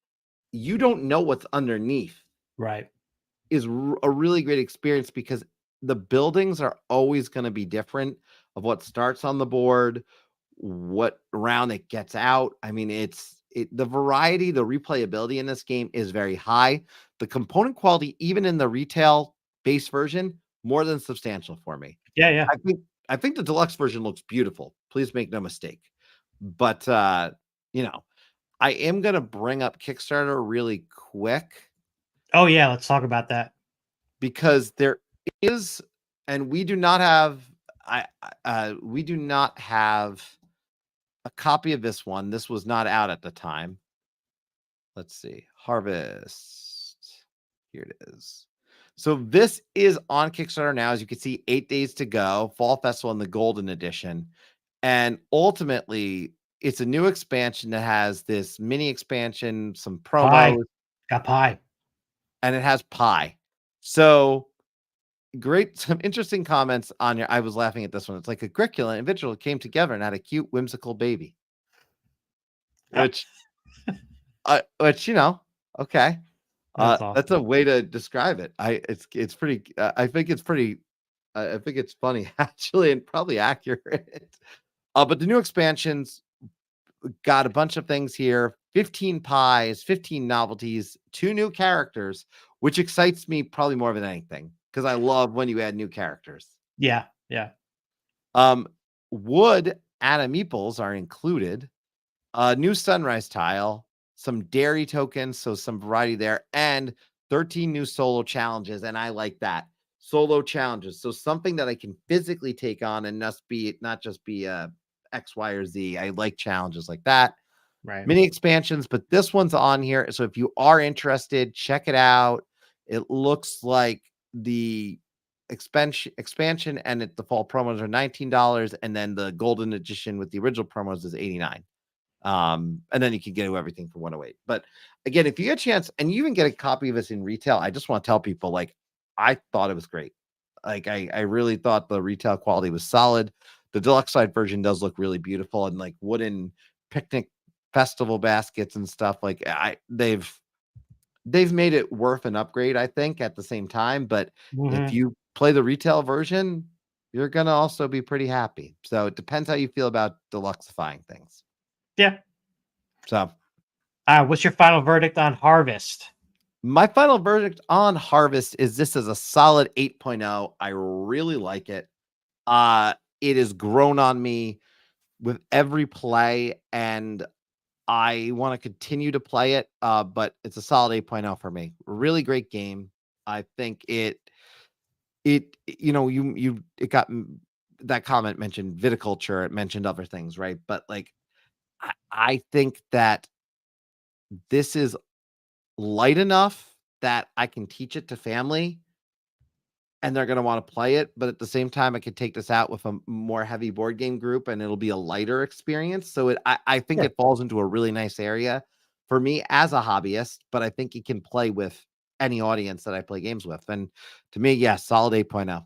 you don't know what's underneath, right, is a really great experience, because the buildings are always going to be different of what starts on the board, what round it gets out. I mean, the variety, the replayability in this game is very high. The component quality, even in the retail base version, more than substantial for me. yeah. I think the deluxe version looks beautiful. Please make no mistake. But I am going to bring up Kickstarter really quick. Oh yeah, let's talk about that. Because there is, and we do not have a copy of this one. This was not out at the time. Let's see. Harvest. Here it is. So this is on Kickstarter now. As you can see, 8 days to go. Fall Festival in the Golden Edition. And ultimately, it's a new expansion that has this mini expansion, some promos. Got pie. And it has pie. So great, some interesting comments on here. I was laughing at this one. It's like a curriculum individual came together and had a cute, whimsical baby. Which, okay. That's awesome. That's a way to describe it. It's pretty. I think it's pretty. I think it's funny actually, and probably accurate. But the new expansions got a bunch of things here: 15 pies, 15 novelties, 2 new characters, which excites me probably more than anything, because I love when you add new characters. Yeah. Wood Adam meeples are included. New sunrise tile, some dairy tokens, so some variety there, and 13 new solo challenges, and I like that. Solo challenges, so something that I can physically take on and not just be X, Y, or Z. I like challenges like that. Right. Mini expansions, but this one's on here. So if you are interested, check it out. It looks like the expansion and the fall promos are $19, and then the golden edition with the original promos is $89. And then you can get everything for $108. But again, if you get a chance and you even get a copy of this in retail, I just want to tell people, like, I thought it was great. Like, I really thought the retail quality was solid. The deluxe side version does look really beautiful, and like wooden picnic festival baskets and stuff. Like, they've made it worth an upgrade, I think, at the same time. But if you play the retail version, you're gonna also be pretty happy. So it depends how you feel about deluxifying things. Yeah. So, what's your final verdict on Harvest? My final verdict on Harvest is this is a solid 8.0. I really like it. It has grown on me with every play, and I want to continue to play it. But it's a solid 8.0 for me. Really great game. I think it got that comment mentioned viticulture. It mentioned other things, right? But like, I think that this is light enough that I can teach it to family and they're going to want to play it. But at the same time, I could take this out with a more heavy board game group and it'll be a lighter experience. So I think it falls into a really nice area for me as a hobbyist, but I think it can play with any audience that I play games with. And to me, solid 8.0.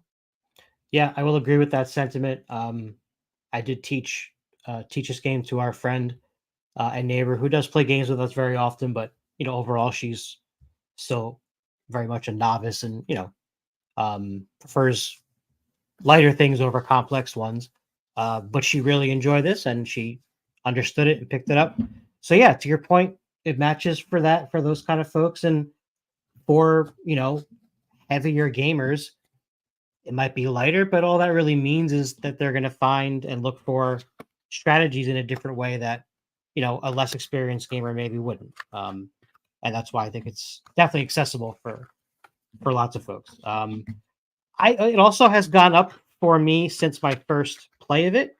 Yeah, I will agree with that sentiment. I did teach this game to our friend and neighbor who does play games with us very often, but overall she's still very much a novice and prefers lighter things over complex ones. But she really enjoyed this and she understood it and picked it up. So yeah, to your point, it matches for those kind of folks, and for heavier gamers, it might be lighter, but all that really means is that they're going to find and look for strategies in a different way that a less experienced gamer maybe wouldn't. And that's why I think it's definitely accessible for lots of folks. It also has gone up for me since my first play of it,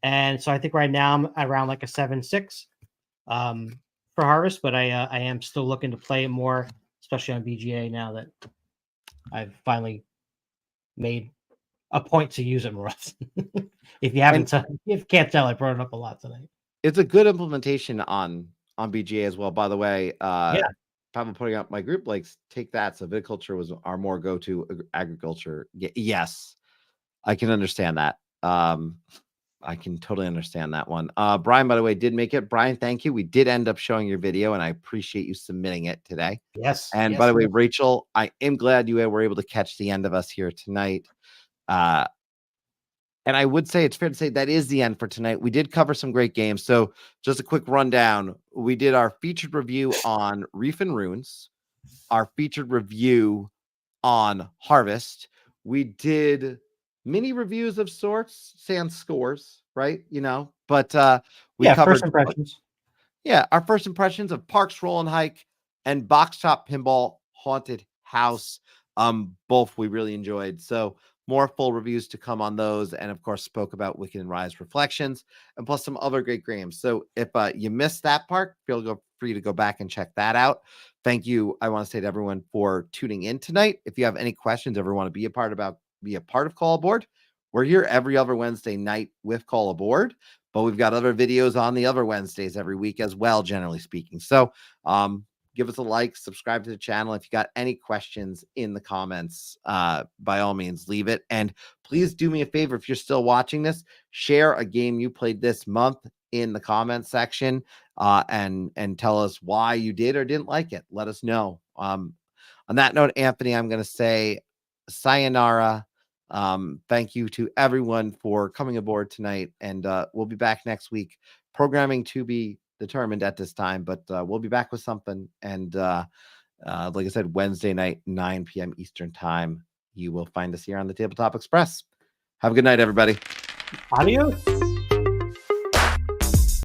and so I think right now I'm around like a 7.6 for Harvest, but I am still looking to play it more, especially on BGA now that I've finally made a point to use it more often. If you can't tell, I brought it up a lot tonight. it's a good implementation on BGA as well. By the way, Probably putting up my group likes take that. So viticulture was our more go-to agriculture. Yes, I can understand that. I can totally understand that one. Brian, by the way, did make it. Brian, thank you. We did end up showing your video, and I appreciate you submitting it today. Yes. And by the way, Rachel, I am glad you were able to catch the end of us here tonight. And I would say it's fair to say that is the end for tonight. We did cover some great games. So just a quick rundown. We did our featured review on Reef and Ruins, our featured review on Harvest. We did mini reviews of sorts, sans scores, right? But we covered first impressions. Our first impressions of Parks Roll and Hike and Boxtop Pinball Haunted House. Both we really enjoyed. So more full reviews to come on those, and of course spoke about Wicked and Rise Reflections, and plus some other great games. So if you missed that part, feel free to go back and check that out. Thank you. I want to say to everyone for tuning in tonight. If you have any questions, ever want to be a part of Call Aboard, we're here every other Wednesday night with Call Aboard, but we've got other videos on the other Wednesdays every week as well, generally speaking. So give us a like, subscribe to the channel. If you got any questions in the comments, by all means, leave it. And please do me a favor, if you're still watching this, share a game you played this month in the comments section, and tell us why you did or didn't like it. Let us know. On that note, Anthony, I'm going to say sayonara. Thank you to everyone for coming aboard tonight, and we'll be back next week. Programming to be determined at this time, but we'll be back with something. And like I said, Wednesday night, 9 p.m. Eastern time, you will find us here on the Tabletop Express. Have a good night, everybody. Adios.